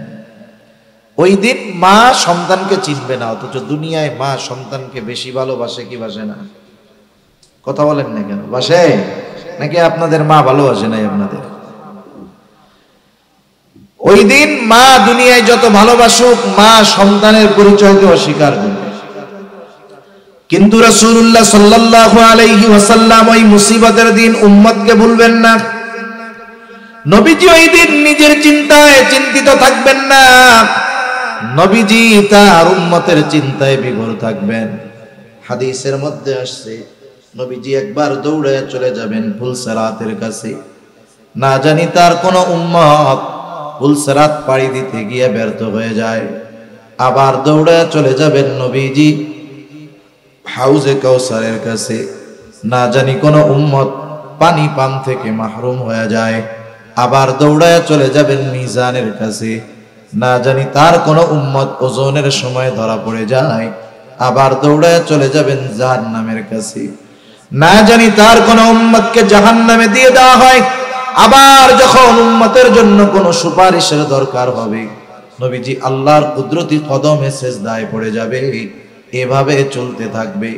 ওই দিন মা সন্তানকে চিনবে না, অথচ দুনিয়ায় মা সন্তানকে বেশি ভালোবাসে কি বাসে না? কথা বলেন না কেন? বাসে নাকি আপনাদের মা ভালোবাসে নাই আপনাদের? ওই দিন মা দুনিয়ায় যত ভালোবাসুক, মা সন্তানের পরিচয়কে অস্বীকার করবে। কিন্তু রাসূলুল্লাহ সাল্লাল্লাহু আলাইহি ওয়াসাল্লাম ওই মুসিবতের দিন উম্মতকে ভুলবেন না। নবীজি ওই দিন নিজের চিন্তায় চিন্তিত থাকবেন না, নবীজি তার উম্মতের চিন্তায় বিভোর থাকবেন। হাদিসের মধ্যে আসছে, নবীজি একবার দৌড়ে চলে যাবেন পুলসিরাতের কাছে। না জানি তার কোন উম্মত পুলসিরাত পাড়ি দিতে গিয়ে ব্যর্থ হয়ে যায়। আবার দৌড়ে চলে যাবেন নবীজি হাউজে কাউসারের কাছে। না জানি কোন উম্মত পানি পান থেকে মাহরুম হয়ে যায়। আবার দৌড়ায় চলে যাবেন মিজানের কাছে। না জানি তার কোন উম্মত ওজনের সময় ধরা পড়ে যায়। আবার দৌড়ায় চলে যাবেন জাহান্নামের কাছে। না জানি তার কোন উম্মতকে জাহান্নামে দিয়ে দেওয়া হয়। আবার যখন উম্মতের জন্য কোন সুপারিশের দরকার হবে, নবীজি আল্লাহর কুদরতি কদমে সেজদায় পড়ে যাবে। এভাবে চলতে থাকবে।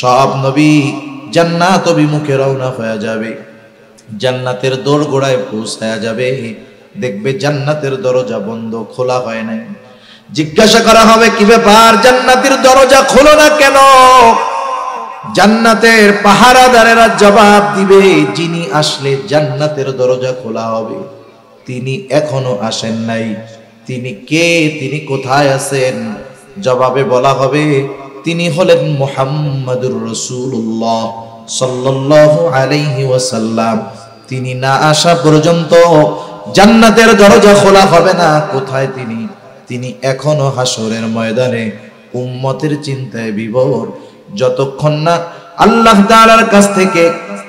সব নবী জান্নাত অভিমুখে রওনা হয়ে যাবে। জান্নাতের দোরগোড়ায় পৌঁছায়া যাবে, দেখবে জান্নাতের দরজা বন্ধ, খোলা হয় নাই। জিজ্ঞাসা করা হবে, কি ব্যাপার, জান্নাতের দরজা খোলো না কেন? জান্নাতের পাহারাদারেরা জবাব দিবে, যিনি আসলে জান্নাতের দরজা খোলা হবে তিনি এখনো আসেন নাই। তিনি কে? তিনি কোথায় আছেন? জবাবে বলা হবে, তিনি হলেন মুহাম্মাদুর রাসূলুল্লাহ সাল্লাল্লাহু আলাইহি ওয়াসাল্লাম। তিনি না আসা পর্যন্ত জান্নাতের দরজা খোলা হবে না। কোথায় তিনি? তিনি এখনো হাসরের ময়দানে উম্মতের চিন্তায় বিভোর। যতক্ষণ না আল্লাহ তাআলার কাছ থেকে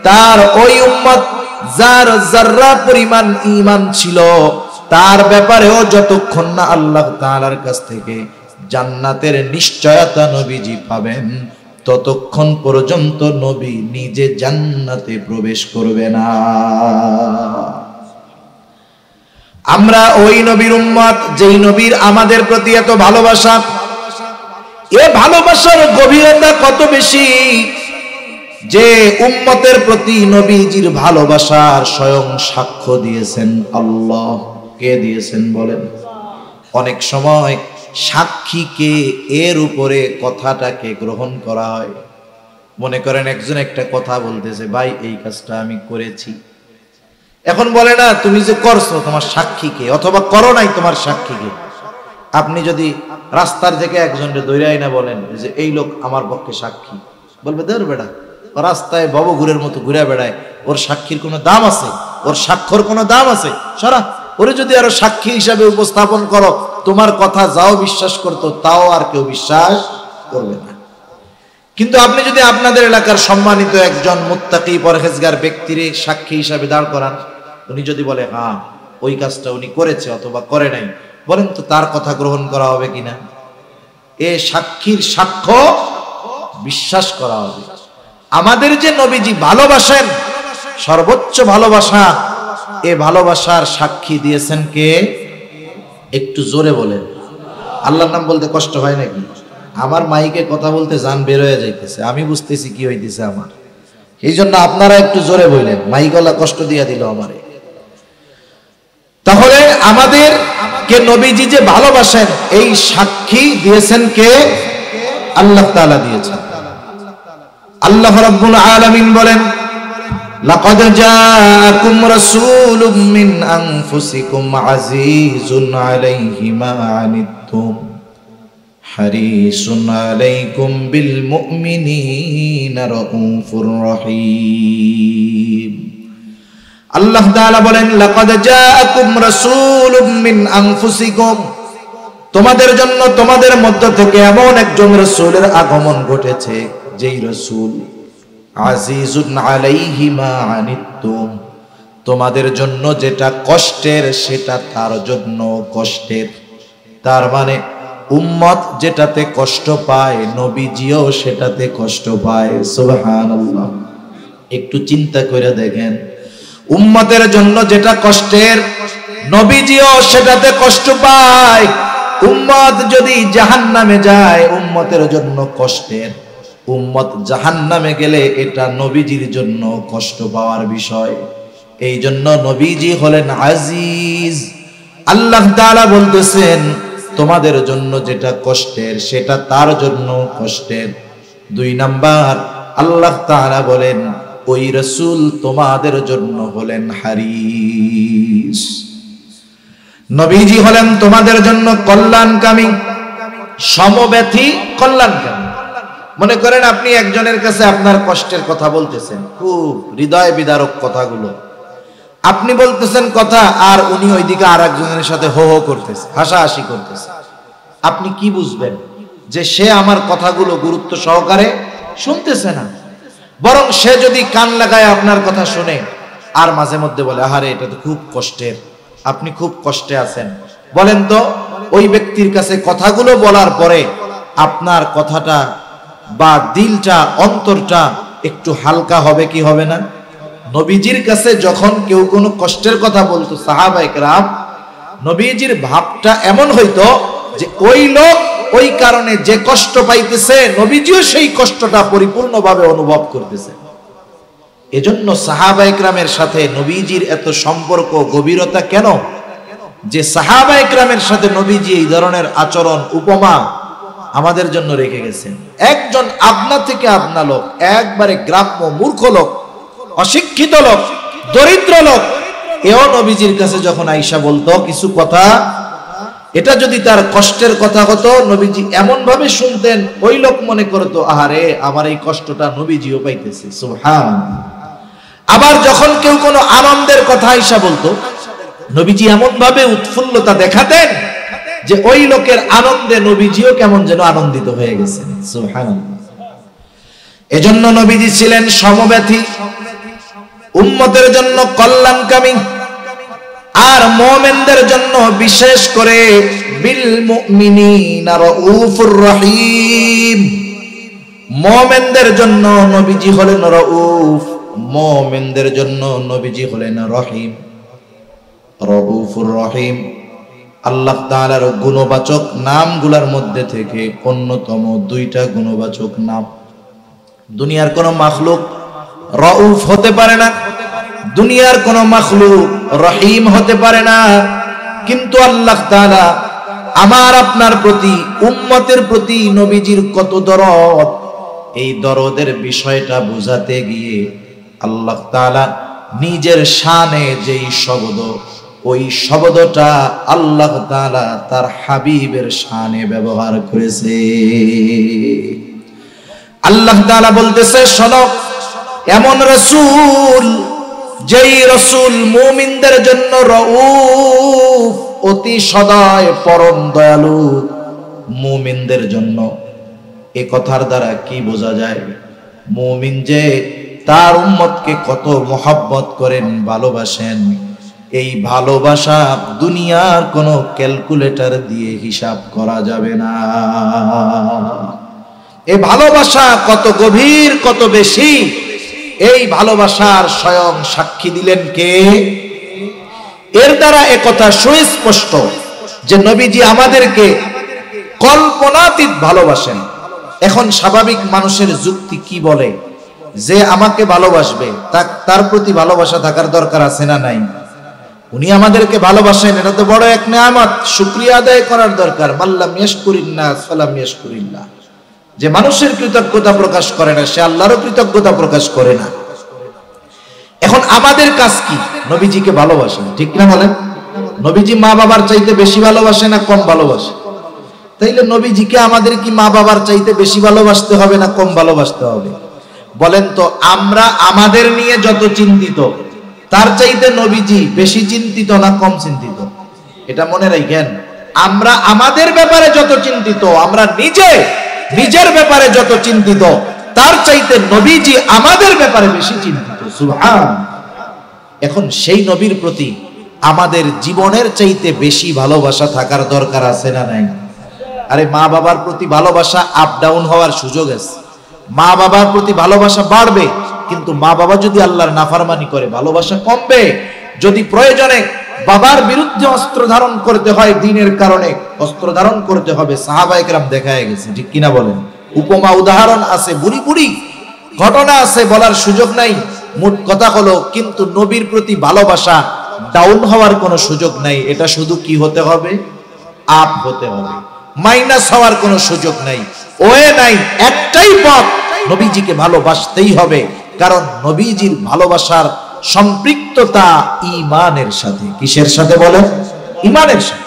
তার ওই উম্মত যার যাররা পরিমাণ ঈমান ছিল তার ব্যাপারেও যতক্ষণ না আল্লাহ তাআলার কাছ থেকে জান্নাতের নিশ্চয়তা নবীজি পাবেন, ততক্ষণ পর্যন্ত নবী নিজে জান্নাতে প্রবেশ করবে না। আমরা ওই নবীর উম্মত, যেই নবীর আমাদের প্রতি এত ভালোবাসা। এ ভালোবাসার গভীরতা কত বেশি! যে উম্মতের প্রতি নবীজির ভালোবাসার স্বয়ং সাক্ষ্য দিয়েছেন আল্লাহ। কে দিয়েছেন বলেন? অনেক সময় সাক্ষীকে এর উপরে কথাটাকে গ্রহণ করা হয়। মনে করেন একজন একটা কথা বলতেছে, ভাই এই কাজটা আমি করেছি, এখন বলে না তুমি যে করছো তোমার সাক্ষীকে, অথবা করো নাই তোমার সাক্ষীকে। আপনি যদি রাস্তার থেকে একজনকে দৌড়াই না বলেন যে এই লোক আমার পক্ষে সাক্ষী, বলবে দেড় বেড়া রাস্তায় ভবঘুরের মতো ঘুরে বেড়ায়, ওর সাক্ষীর কোনো দাম আছে? ওর সাক্ষর কোনো দাম আছে? সরা, ওরে যদি আরো সাক্ষী হিসাবে উপস্থাপন করো, তোমার কথা যাও বিশ্বাস করতো তাও আর কেউ বিশ্বাস করবে না। কিন্তু আপনি যদি আপনাদের এলাকার সম্মানিত একজন মুত্তাকি পরহেজগার ব্যক্তির সাক্ষী হিসাবে দাঁড় করান, উনি যদি বলে হ্যাঁ ওই কাজটা উনি করেছে অথবা করে নাই, বলেন তো তার কথা গ্রহণ করা হবে কিনা? এ সাক্ষীর সাক্ষ্য বিশ্বাস করা হবে। আমাদের যে নবীজি ভালোবাসেন, সর্বোচ্চ ভালোবাসা, এ ভালোবাসার সাক্ষী দিয়েছেন কে? একটু জোরে বলেন। আল্লাহর নাম বলতে কষ্ট হয় নাকি? আমার মাইকে কথা বলতে জান বের হয়ে যাইতেছে, আমি বুঝতেছি কি হইতেছে আমার, এই জন্য আপনারা একটু জোরে বললেন, মাইকওয়ালা কষ্ট দিয়া দিল আমারে। তাহলে আমাদের কে নবীজি যে ভালোবাসেন এই সাক্ষী দিয়েছেন কে? আল্লাহ তাআলা দিয়েছেন। আল্লাহ রাব্বুল আলামিন বলেন, লাকাদ জাআকুম রাসূলুম মিন আনফুসিকুম আজিজুন আলাইহি মা আনিতুম হারিসুন আলাইকুম বিল মুমিনিনা রাউফুর রহিম। আল্লাহ তাআলা বলেন, লাকাদ জাআকুম রাসূলুম মিন আনফুসিকুম, তোমাদের জন্য তোমাদের মধ্য থেকে এমন একজন রাসূলের আগমন ঘটেছে, যেই রাসূল আজিজুন আলাইহি মা আনিতুম, তোমাদের জন্য যেটা কষ্টের সেটা তার জন্য কষ্টের। তার মানে উম্মত যেটাতে কষ্ট পায় নবীজিও সেটাতে কষ্ট পায়। সুবহানাল্লাহ। একটু চিন্তা করে দেখেন, উম্মতের জন্য যেটা কষ্টের নবীজিও সেটাতে কষ্ট পায়। উম্মত যদি জাহান্নামে যায় উম্মতের জন্য কষ্টের, উম্মত জাহান্নামে গেলে এটা নবীজির জন্য কষ্ট পাওয়ার বিষয়। এই জন্য নবীজি হলেন আজিজ। আল্লাহ তাআলা বলতেছেন তোমাদের জন্য যেটা কষ্টের সেটা তার জন্য কষ্টের। 2 নাম্বার, আল্লাহ তাআলা বলেন ওই রাসূল তোমাদের জন্য হলেন হারিস। নবীজি হলেন তোমাদের জন্য কল্যাণকামী, সমব্যথী কল্যাণকামী। মনে করেন আপনি একজনের কাছে আপনার কষ্টের কথা বলতেছেন, খুব হৃদয় বিদারক কথাগুলো আপনি বলতেছেন কথা, আর উনি ওইদিকে আর একজনের সাথে হো হো করতেছে, হাসাহাসি করতেছে। আপনি কি বুঝবেন? যে সে আমার কথাগুলো গুরুত্ব সহকারে শুনতেছে না, বরং সে যদি কান লাগায় আপনার কথা শুনে আর মাঝে মধ্যে বলে আহারে এটা তো খুব কষ্টের, আপনি খুব কষ্টে আছেন, বলেন তো ওই ব্যক্তির কাছে কথাগুলো বলার পরে আপনার কথাটা বা দিলটা, অন্তরটা একটু হালকা হবে কি হবে না? নবীজির কাছে যখন কেউ কোনো কষ্টের কথা বলতো সাহাবায়ে কেরাম, নবীজির ভাবটা এমন হইতো যে ওই লোক ওই কারণে যে কষ্ট পাইতেছে নবীজিও সেই কষ্টটা পরিপূর্ণভাবে অনুভব করতেছে। এজন্য সাহাবায়ে কেরামের সাথে নবীজির এত সম্পর্ক, গভীরতা কেন? যে সাহাবায়ে কেরামের সাথে নবীজি এই ধরনের আচরণ, উপমা আমাদের জন্য রেখে গেছেন। একজন আপনা থেকে আপনা লোক, একবারে গ্রাম্য মূর্খ লোক, অশিক্ষিত লোক, দরিদ্র লোক, এও নবীজির কাছে যখন আয়েশা বলতো কিছু কথা, এটা যদি তার কষ্টের কথা হতো নবীজি এমন ভাবে শুনতেন ওই লোক মনে করতো আহারে আমার এই কষ্টটা নবীজিও পাইতেছে। সুবহানাল্লাহ। আবার যখন কেউ কোনো আনন্দের কথা আয়েশা বলতো, নবীজি এমন ভাবে উৎফুল্লতা দেখাতেন যে ওই লোকের আনন্দে নবীজিও কেমন যেন আনন্দিত হয়ে গেছেন। সুবহানাল্লাহ। এজন্য নবীজি ছিলেন সমব্যথী, উম্মতের জন্য কল্যাণকামী, আর মুমিনদের জন্য বিশেষ করে বিল মুমিনিনা রাউফুর রহিম। মুমিনদের জন্য নবীজি হলেন রাউফ, মুমিনদের জন্য নবীজি হলেন রহিম, রাউফুর রহিম। আল্লাহ তাআলার গুণবাচক নামগুলোর মধ্যে থেকে অন্যতম 2টা গুণবাচক নাম। দুনিয়ার কোন মাখলুক রউফ হতে পারে না, দুনিয়ার কোন মাখলুক রহিম হতে পারে না, কিন্তু আল্লাহ তাআলা আমার আপনার প্রতি, উম্মতের প্রতি নবীজির কত দরদ, এই দরদের বিষয়টা বুঝাতে গিয়ে আল্লাহ তাআলা নিজের শানে যেই শব্দ, ওই শব্দটা আল্লাহ তাআলা তার হাবিবের শানে ব্যবহার করেছে। আল্লাহ তাআলা বলতেছে, শোনো, এমন রাসূল, যেই রাসূল মুমিনদের জন্য রউফ, অতি সদয়, পরম দয়ালু মুমিনদের জন্য। এ কথার দ্বারা কি বোঝা যায়? মুমিন যে তার উম্মতকে কত মোহাব্বত করেন, ভালোবাসেন, এই ভালোবাসা দুনিয়ার কোনো ক্যালকুলেটর দিয়ে হিসাব করা যাবে না। এই ভালোবাসা কত গভীর, কত বেশি, এই ভালোবাসার স্বয়ং সাক্ষী দিলেন কে? এর দ্বারা একথা সুস্পষ্ট যে নবীজি আমাদেরকে কল্পনাতীত ভালোবাসেন। এখন স্বাভাবিক মানুষের যুক্তি কি বলে? যে আমাকে ভালোবাসবে তার প্রতি ভালোবাসা থাকার দরকার আছে না নাই? উনি আমাদেরকে ভালোবাসেন, এটা তো বড় এক নেয়ামত, শুকরিয়া আদায় করার দরকার। মাল্লাম ইয়াশকুরিন্নাস ফালাম ইয়াশকুরিল্লাহ। যে মানুষের কৃতজ্ঞতা প্রকাশ করে না, সে আল্লাহরও কৃতজ্ঞতা প্রকাশ করে না। এখন আমাদের কাজ কি? নবীজিকে ভালোবাসেন, ঠিক না বলেন? নবীজি মা বাবার চাইতে বেশি ভালোবাসে না কম ভালোবাসে? তাইলে নবীজিকে আমাদের কি মা বাবার চাইতে বেশি ভালোবাসতে হবে না কম ভালোবাসতে হবে? বলেন তো, আমরা আমাদের নিয়ে যত চিন্তিত, তার চাইতে নবীজি বেশি চিন্তিত না কম চিন্তিত? এটা মনে রাখেন। আমরা আমাদের ব্যাপারে যত চিন্তিত, আমরা নিজের ব্যাপারে যত চিন্তিত, তার চাইতে নবীজি আমাদের ব্যাপারে বেশি চিন্তিত। সুবহান। এখন সেই নবীর প্রতি আমাদের জীবনের চাইতে বেশি ভালোবাসা থাকার দরকার আছে না নাই? আরে মা বাবার প্রতি ভালোবাসা আপ ডাউন হওয়ার সুযোগ আছে। মা বাবার প্রতি ভালোবাসা বাড়বে, কিন্তু মা বাবা যদি আল্লাহর নাফরমানি করে ভালোবাসা কমবে। যদি প্রয়োজনে বাবার বিরুদ্ধে অস্ত্র ধারণ করতে হয় দিনের কারণে, অস্ত্র ধারণ করতে হবে। সাহাবায়ে কেরাম দেখায় গেছে, ঠিক কিনা বলেন? উপমা উদাহরণ আছে, বুড়ি বুড়ি ঘটনা আছে, বলার সুযোগ নাই। মোট কথা হলো, কিন্তু নবীর প্রতি ভালোবাসা ডাউন হওয়ার কোনো সুযোগ নাই। এটা শুধু কি হতে হবে? আপ হতে হবে, মাইনাস হওয়ার কোনো সুযোগ নাই। ওয়ে নাই, একটাই পথ, নবীজিকে ভালোবাসতেই হবে। কারণ নবীজির ভালোবাসার সম্পৃক্ততা ঈমানের সাথে। কিসের সাথে বলেন? ঈমানের সাথে।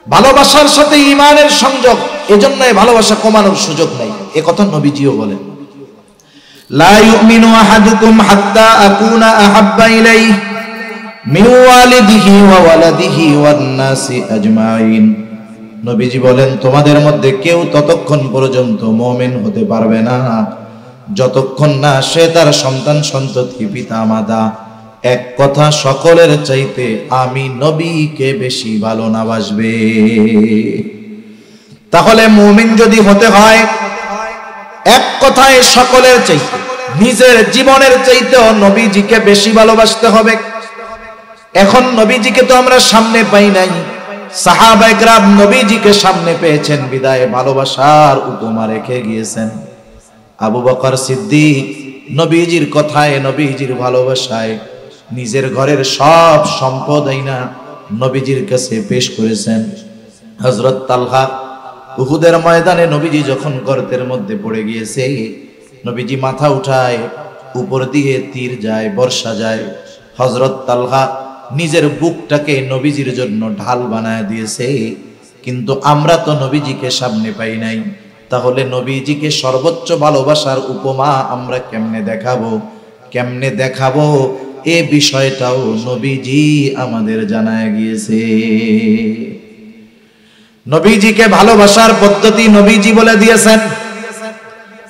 ভালোবাসার সাথে ঈমানের সংযোগ, এজন্য ভালোবাসা কমানোর সুযোগ নাই। এ কথা নবীজিও বলেন, লা ইউমিনু আহাদুকুম হাত্তা আকুনা আহাব্বা ইলাইহি মিন ওয়ালিদিহি ওয়া ওয়ালাদিহি ওয়ান নাসি আজমাইন। নবীজি বলেন, তোমাদের মধ্যে কেউ ততক্ষণ পর্যন্ত মুমিন হতে পারবে না যতক্ষণ না সে তার সন্তান সন্ততি পিতা মাতা, এক কথা সকলের চাইতে আমি নবীকে বেশি ভালো না বাসবে। তাহলে মুমিন যদি হতে হয়, এক কথায় সকলের চাইতে, নিজের জীবনের চাইতেও নবীজিকে বেশি ভালোবাসতে হবে। এখন নবীজিকে তো আমরা সামনে পাই নাই, সাহাবায়ে কেরাম নবীজিকে সামনে পেয়েছেন, বিদায় ভালোবাসার উপমা রেখে গিয়েছেন। আবু বকর সিদ্দিক নবীজির কথায়, নবীজির ভালোবাসায় নিজের ঘরের সব সম্পদ আইনা নবীজির কাছে পেশ করেছেন। হযরত তালহা উহুদের ময়দানে নবীজি যখন গর্তের মধ্যে পড়ে গিয়েছে, নবীজি মাথা উঠায়, উপর দিয়ে তীর যায়, বর্ষা যায়। হযরত তালহা নিজের বুকটাকে নবীজির জন্য ঢাল বানায় দিয়েছে। কিন্তু আমরা তো নবীজিকে সামনে পাই নাই, তাহলে নবীজিকে সর্বোচ্চ ভালোবাসার উপমা আমরা কেমনে দেখাবো এ বিষয়টাও নবীজি আমাদের জানায় গিয়েছে। নবীজিকে ভালোবাসার পদ্ধতি নবীজি বলে দিয়েছেন।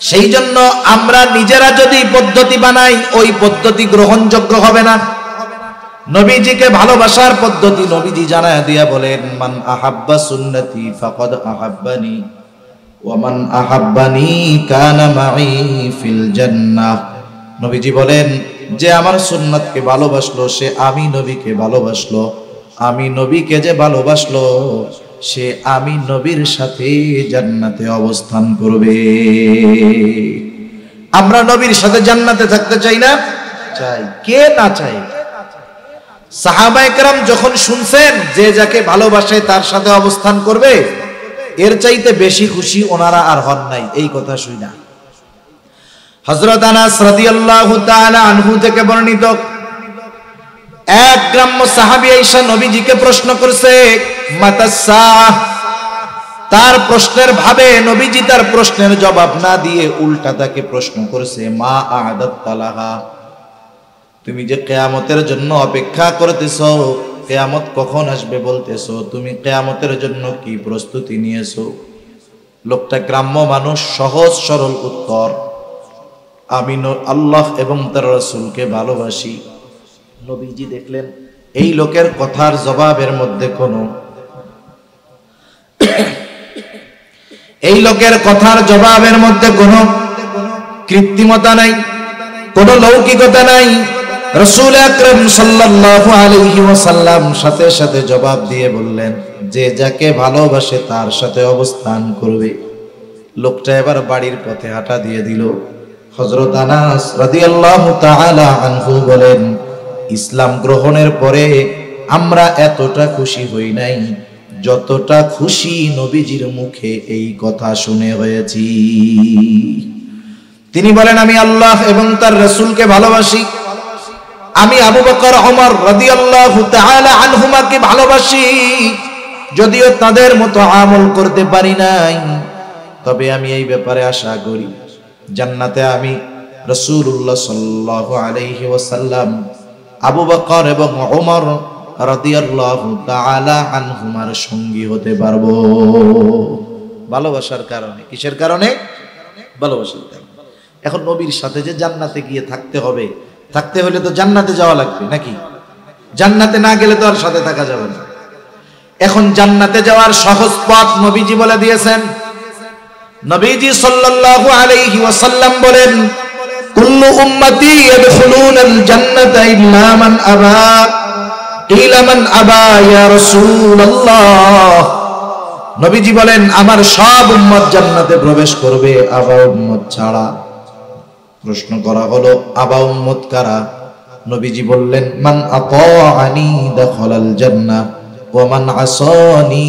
সেই জন্য আমরা নিজেরা যদি পদ্ধতি বানাই, ওই পদ্ধতি গ্রহণযোগ্য হবে না। নবীজিকে ভালোবাসার পদ্ধতি নবীজি জানায় দিয়া বলেন, মান আহাব্বা সুন্নতি ফাকাদ আহাব্বানি ওয়া মান আহাব্বানি কানা মাই ফিল জান্নাহ। নবীজি বলেন, যে আমার সুন্নাতকে ভালোবাসলো সে আমি নবীকে ভালোবাসলো, আমি নবীকে যে ভালোবাসলো সে আমি নবীর সাথে জান্নাতে অবস্থান করবে। আমরা নবীর সাথে জান্নাতে থাকতে চাই না? চাই। কে না চাই? সাহাবায়ে কেরাম যখন শুনছেন যে যাকে ভালোবাসে তার সাথে অবস্থান করবে, এর চাইতে বেশি খুশি ওনারা আর হন নাই এই কথা শুই না। হযরত আনাস রাদিয়াল্লাহু তাআলা আনহু থেকে বর্ণিত, এক গ্রাম্য সাহাবী আয়েশা নবীজিকে প্রশ্ন করছে মাতাস-সাআহ। তার প্রশ্নের ভাবে নবীজি তার প্রশ্নের জবাব না দিয়ে উল্টা তাকে প্রশ্ন করেছে মা আ'দাত লাহা, তুমি যে কিয়ামতের জন্য অপেক্ষা করতেছো, কিয়ামত কখন আসবে বলতেছো, তুমি কিয়ামতের জন্য কি প্রস্তুতি নিয়েছো? লোকটা গ্রাম্য মানুষ, সহজ সরল উত্তর, আমি আল্লাহ এবং তার রাসূলকে ভালোবাসি। নবীজি দেখলেন এই লোকের কথার জবাবের মধ্যে কোনো কৃত্রিমতা নাই, কোনো লৌকিকতা নাই। রাসূল আকরাম সাল্লাল্লাহু আলাইহি ওয়াসাল্লাম সাথে সাথে জবাব দিয়ে বললেন, যে যাকে ভালোবাসে তার সাথে অবস্থান করবে। লোকটা এবার বাড়ির পথে হাঁটা দিয়ে দিল। হযরত আনাস রাদিয়াল্লাহু তাআলা আনহু বলেন, ইসলাম গ্রহণের পরে আমরা এতটা খুশি হই নাই যতটা খুশি নবীজির মুখে এই কথা শুনে হয়েছি। তিনি বলেন, আমি আল্লাহ এবং তার রাসূলকে ভালোবাসি, আমি আবু বকর ওমর রাদিয়াল্লাহু তাআলা আনহুমাকে ভালোবাসি, যদিও তাদের মতো আমল করতে পারি নাই, তবে আমি এই ব্যাপারে আশা করি জান্নাতে আমি রাসূলুল্লাহ সাল্লাল্লাহু আলাইহি ওয়াসাল্লাম, আবু বকর এবং ওমর রাদিয়াল্লাহু তাআলা আনহুমার সঙ্গী হতে পারবো। ভালোবাসার কারণে। কিসের কারণে? ভালোবাসার কারণে। এখন নবীর সাথে যে জান্নাতে গিয়ে থাকতে হবে, থাকতে হলে তো জান্নাতে যাওয়া লাগবে নাকি? জান্নাতে না গেলে তো আর সাথে থাকা যাবে না। এখন জান্নাতে যাওয়ার সহজ পথ নবীজি বলে দিয়েছেন। নবীজি সাল্লাল্লাহু আলাইহি ওয়াসাল্লাম বলেন, কুল্লু উম্মতি ইয়াদখুলুনাল জান্নাতা ইল্লা মান আবা। কিলা মান আবা ইয়া রাসূলুল্লাহ। নবীজি বলেন, আমার সব উম্মত জান্নাতে প্রবেশ করবে, আবা উম্মত ছাড়া। প্রশ্ন করা হলো, আবা উম্মত কারা? নবীজি বললেন, মান আতাআনি দাখালাল জান্নাহ ওয়া মান আসানি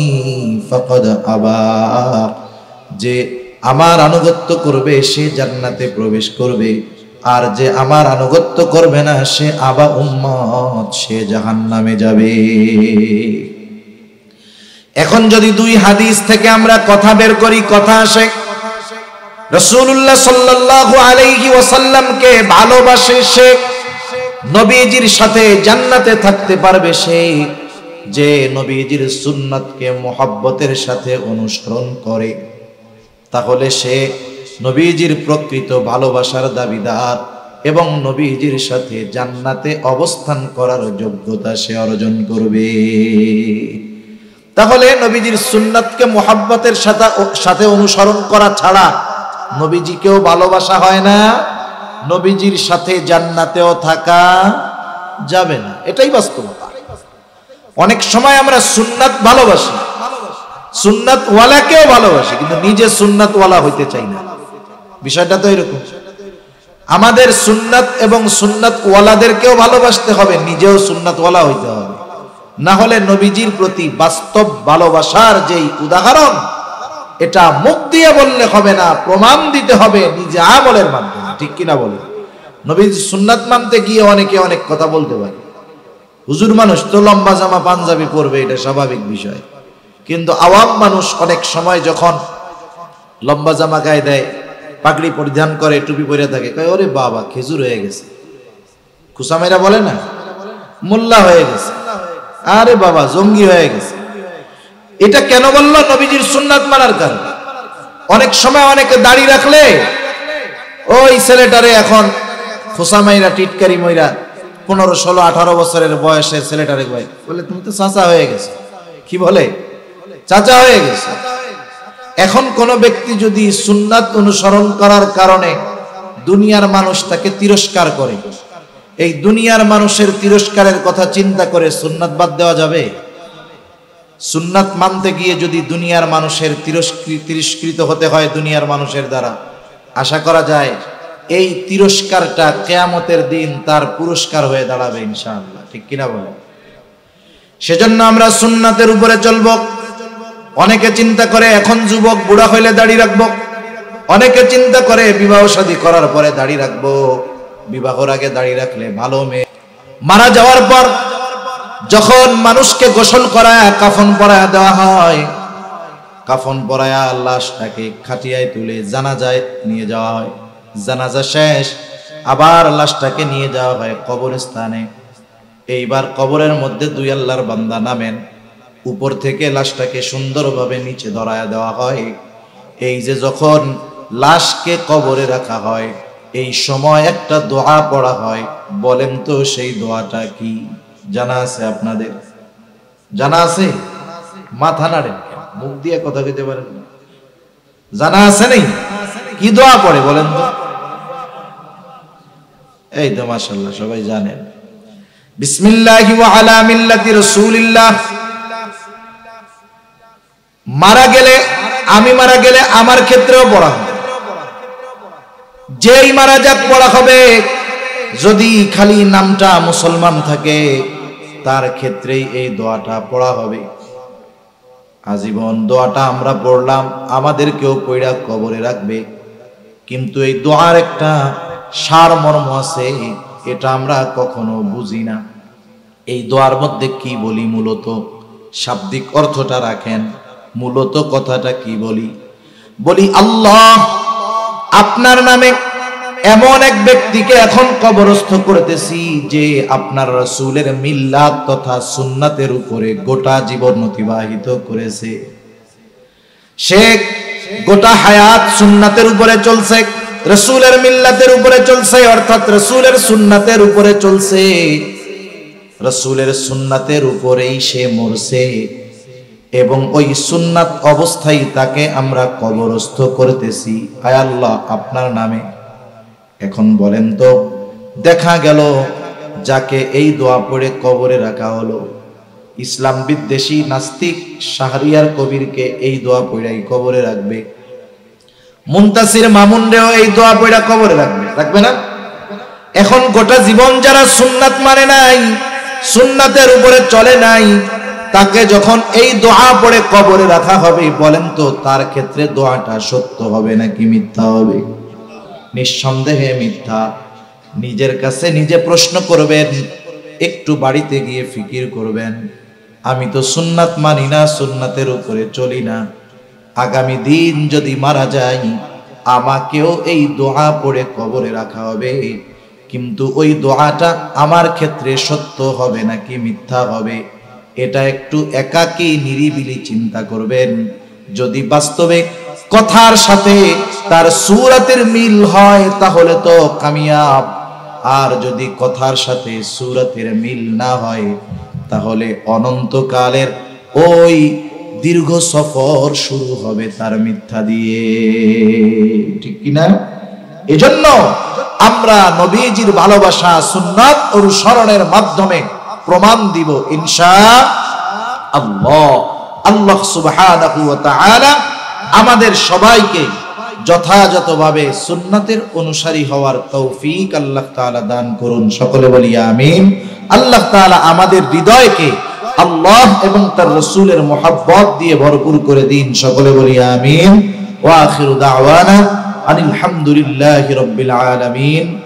ফাকাদ আবা। যে আমার আনুগত্য করবে সে জান্নাতে প্রবেশ করবে, আর যে আমার আনুগত্য করবে না সে আবা উম্মত, সে জাহান্নামে যাবে। এখন যদি দুই হাদিস থেকে আমরা কথা বের করি, কথা আসে রাসূলুল্লাহ সাল্লাল্লাহু আলাইহি ওয়াসাল্লামকে ভালোবাসে সে, নবীজির সাথে জান্নাতে থাকতে পারবে সে, যে নবীজির সুন্নাতকে মুহাব্বতের সাথে অনুসরণ করে, তাহলে সে নবীজির প্রকৃত ভালোবাসার দাবিদার এবং নবীজির সাথে জান্নাতে অবস্থান করার যোগ্যতা সে অর্জন করবে। তাহলে নবীজির সুন্নাতকে মুহাব্বতের সাথে অনুসরণ করা ছাড়া নবীজিকেও ভালোবাসা হয় না, নবীজির সাথে জান্নাতেও থাকা যাবে না। এটাই বাস্তবতা। অনেক সময় আমরা সুন্নাত ভালোবাসি, সুন্নাত ওয়ালাকেও ভালোবাসি, কিন্তু নিজে সুন্নাত ওয়ালা হইতে চাই না। বিষয়টা তো এরকম। আমাদের সুন্নাত এবং সুন্নাত ওয়ালাদেরকেও ভালোবাসতে হবে, নিজেও সুন্নাত ওয়ালা হইতে হবে। না হলে নবীজির প্রতি বাস্তব ভালোবাসার যেই উদাহরণ, এটা মুখ দিয়ে বললে হবে না, প্রমাণ দিতে হবে নিজে আমলের মাধ্যমে। ঠিক কিনা বলে? নবীজির সুন্নাত মানতে গিয়ে অনেকে অনেক কথা বলতে পারে। হুজুর মানুষ তো লম্বা জামা পাঞ্জাবি পরবে, এটা স্বাভাবিক বিষয়, কিন্তু আওয়াম মানুষ অনেক সময় যখন লম্বা জামা গায়ে দেয়, পাগড়ি পরিধান করে, টুপি পরে থাকে, কয় ওরে বাবা খেজুর হয়ে গেছে, খুসামেরা বলে না, মোল্লা হয়ে গেছে, আরে বাবা জঙ্গি হয়ে গেছে। এটা কেন বললো? নবীজির সুন্নাত মানার কারণে। অনেক সময় অনেকে দাড়ি রাখলে ওই ছেলেটারে এখন খোসামাইরা টিটকারি মইরা 15, 16, 18 বছরের বয়সের ছেলেটারে বলে তুমি তো চাচা হয়ে গেছে। কি বলে? চাচা হয়ে গেছে। এখন কোন ব্যক্তি যদি সুন্নাত অনুসরণ করার কারণে দুনিয়ার মানুষ তাকে তিরস্কার করে, এই দুনিয়ার মানুষের তিরস্কারের কথা চিন্তা করে সুন্নাত বাদ দেওয়া যাবে? সুন্নাত মানতে গিয়ে যদি দুনিয়ার মানুষের তিরস্কৃত হতে হয় দুনিয়ার মানুষের দ্বারা, আশা করা যায় এই তিরস্কারটা কিয়ামতের দিন তার পুরস্কার হয়ে দাঁড়াবে ইনশাআল্লাহ, ঠিক কিনা বলেন? সেজন্য আমরা সুন্নাতের উপরে চলব। অনেকে চিন্তা করে এখন যুবক বুড়া হইলে দাড়ি রাখবো, অনেকে চিন্তা করে বিবাহ শাদী করার পরে দাড়ি রাখবো, বিবাহের আগে দাড়ি রাখলে ভালো। মেয়ে মারা যাওয়ার পর যখন মানুষকে গোসল করায় কাফন পরায়া দেওয়া হয়, কাফন পরায়া লাশটাকে খাটিয়ায় তুলে জানাজায় নিয়ে যাওয়া হয়, জানাজা শেষ আবার লাশটাকে নিয়ে যাওয়া হয় কবরস্থানে। এইবার কবরের মধ্যে দুই আল্লাহর বান্দা নামেন, উপর থেকে লাশটাকে সুন্দরভাবে নিচে ধরায়া দেওয়া হয়। এই যে যখন লাশকে কবরে রাখা হয় এই সময় একটা দোয়া পড়া হয়, বলেন তো সেই দোয়াটা কি? জানা আছে আপনাদের? জানা আছে? মাথা নাড়েন, মুখ দিয়ে কথা কইতে পারেন না। জানা আছে নেই? কি দোয়া পড়ে বলেন তো? এই তো মাশাআল্লাহ সবাই জানেন, বিসমিল্লাহি ওয়া আলা মিল্লাতি রাসূলিল্লাহ। মারা গেলে, আমি মারা গেলে আমার ক্ষেত্রেও পড়া হবে, যেই মারা যাক পড়া হবে। যদি খালি নামটা মুসলমান থাকে তার ক্ষেত্রেই এই দোয়াটা পড়া হবে। আজীবন দোয়াটা আমরা পড়লাম, আমাদেরকেও পড়া কবরে রাখবে। কিন্তু এই দোয়ার একটা সারমর্ম আছে, এটা আমরা কখনো বুঝি না। এই দোয়ার মধ্যে কি বলি? মূলত শাব্দিক অর্থটা রাখেন, মূলত কথাটা কি বলি? বলি আল্লাহ আপনার নামে এমন এক ব্যক্তিকে এখন কবরস্থ করতেছি যে আপনার রাসূলের মিল্লাত তথা সুন্নাতের উপরে গোটা জীবন অতিবাহিত করেছে। সে গোটা হায়াত সুন্নাতের উপরে চলছে, রাসূলের মিল্লাতের উপরে চলছে, অর্থাৎ রাসূলের সুন্নাতের উপরে চলছে। রাসূলের সুন্নাতের উপরেই সে মরছে এবং ওই সুন্নাত অবস্থায় তাকে আমরা কবরস্থ করতেছি। আয় আল্লাহ আপনার নামে। এখন বলেন তো, দেখা গেল যাকে এই দোয়া পড়ে কবরে রাখা হলো, ইসলাম বিদ্বেষী নাস্তিক শাহরিয়ার কবিরকে এই দোয়া পড়াই কবরে রাখবে, মুনতাসির মামুনরেও এই দোয়া পড়া কবরে রাখবে, রাখবে না? এখন গোটা জীবন যারা সুন্নাত মানে নাই, সুন্নাতের উপরে চলে নাই, তাকে যখন এই দোয়া পড়ে কবরে রাখা হবে, বলেন তো তার ক্ষেত্রে দোয়াটা সত্য হবে নাকি মিথ্যা হবে? নিঃসন্দেহে মিথ্যা। নিজের কাছে নিজে প্রশ্ন করবেন, একটু বাড়িতে গিয়ে ফিকির করবেন, আমি তো সুন্নাত মানি না, সুন্নাতের উপরে চলি না, আগামী দিন যদি মারা যাই আমাকেও এই দোয়া পড়ে কবরে রাখা হবে, কিন্তু ওই দোয়াটা আমার ক্ষেত্রে সত্য হবে নাকি মিথ্যা হবে? এটা একটু একাকী নিরিবিলি চিন্তা করবেন। যদি বাস্তবে কথার সাথে তার সূরাতের মিল হয় তাহলে তো কামিয়াব, আর যদি কথার সাথে সূরাতের মিল না হয় তাহলে অনন্তকালের ওই দীর্ঘ সফর শুরু হবে তার মিথ্যা দিয়ে, ঠিক কিনা? এজন্য আমরা নবীজির ভালোবাসা সুন্নাত অনুসরণের মাধ্যমে প্রমাণ দিব ইনশাআল্লাহ। আল্লাহ সুবহানাহু ওয়া তাআলা আমাদের সবাইকে যথাযথভাবে সুন্নাতের অনুসারী হওয়ার তৌফিক আল্লাহ তাআলা দান করুন, সকলে বলি আমিন। আল্লাহ তাআলা আমাদের হৃদয়কে আল্লাহ এবং তার রাসূলের মুহাব্বত দিয়ে ভরপুর করে দিন, সকলে বলি আমিন। ওয়া আখিরু দাওয়ানা আনিল হামদুলিল্লাহি রাব্বিল আলামিন।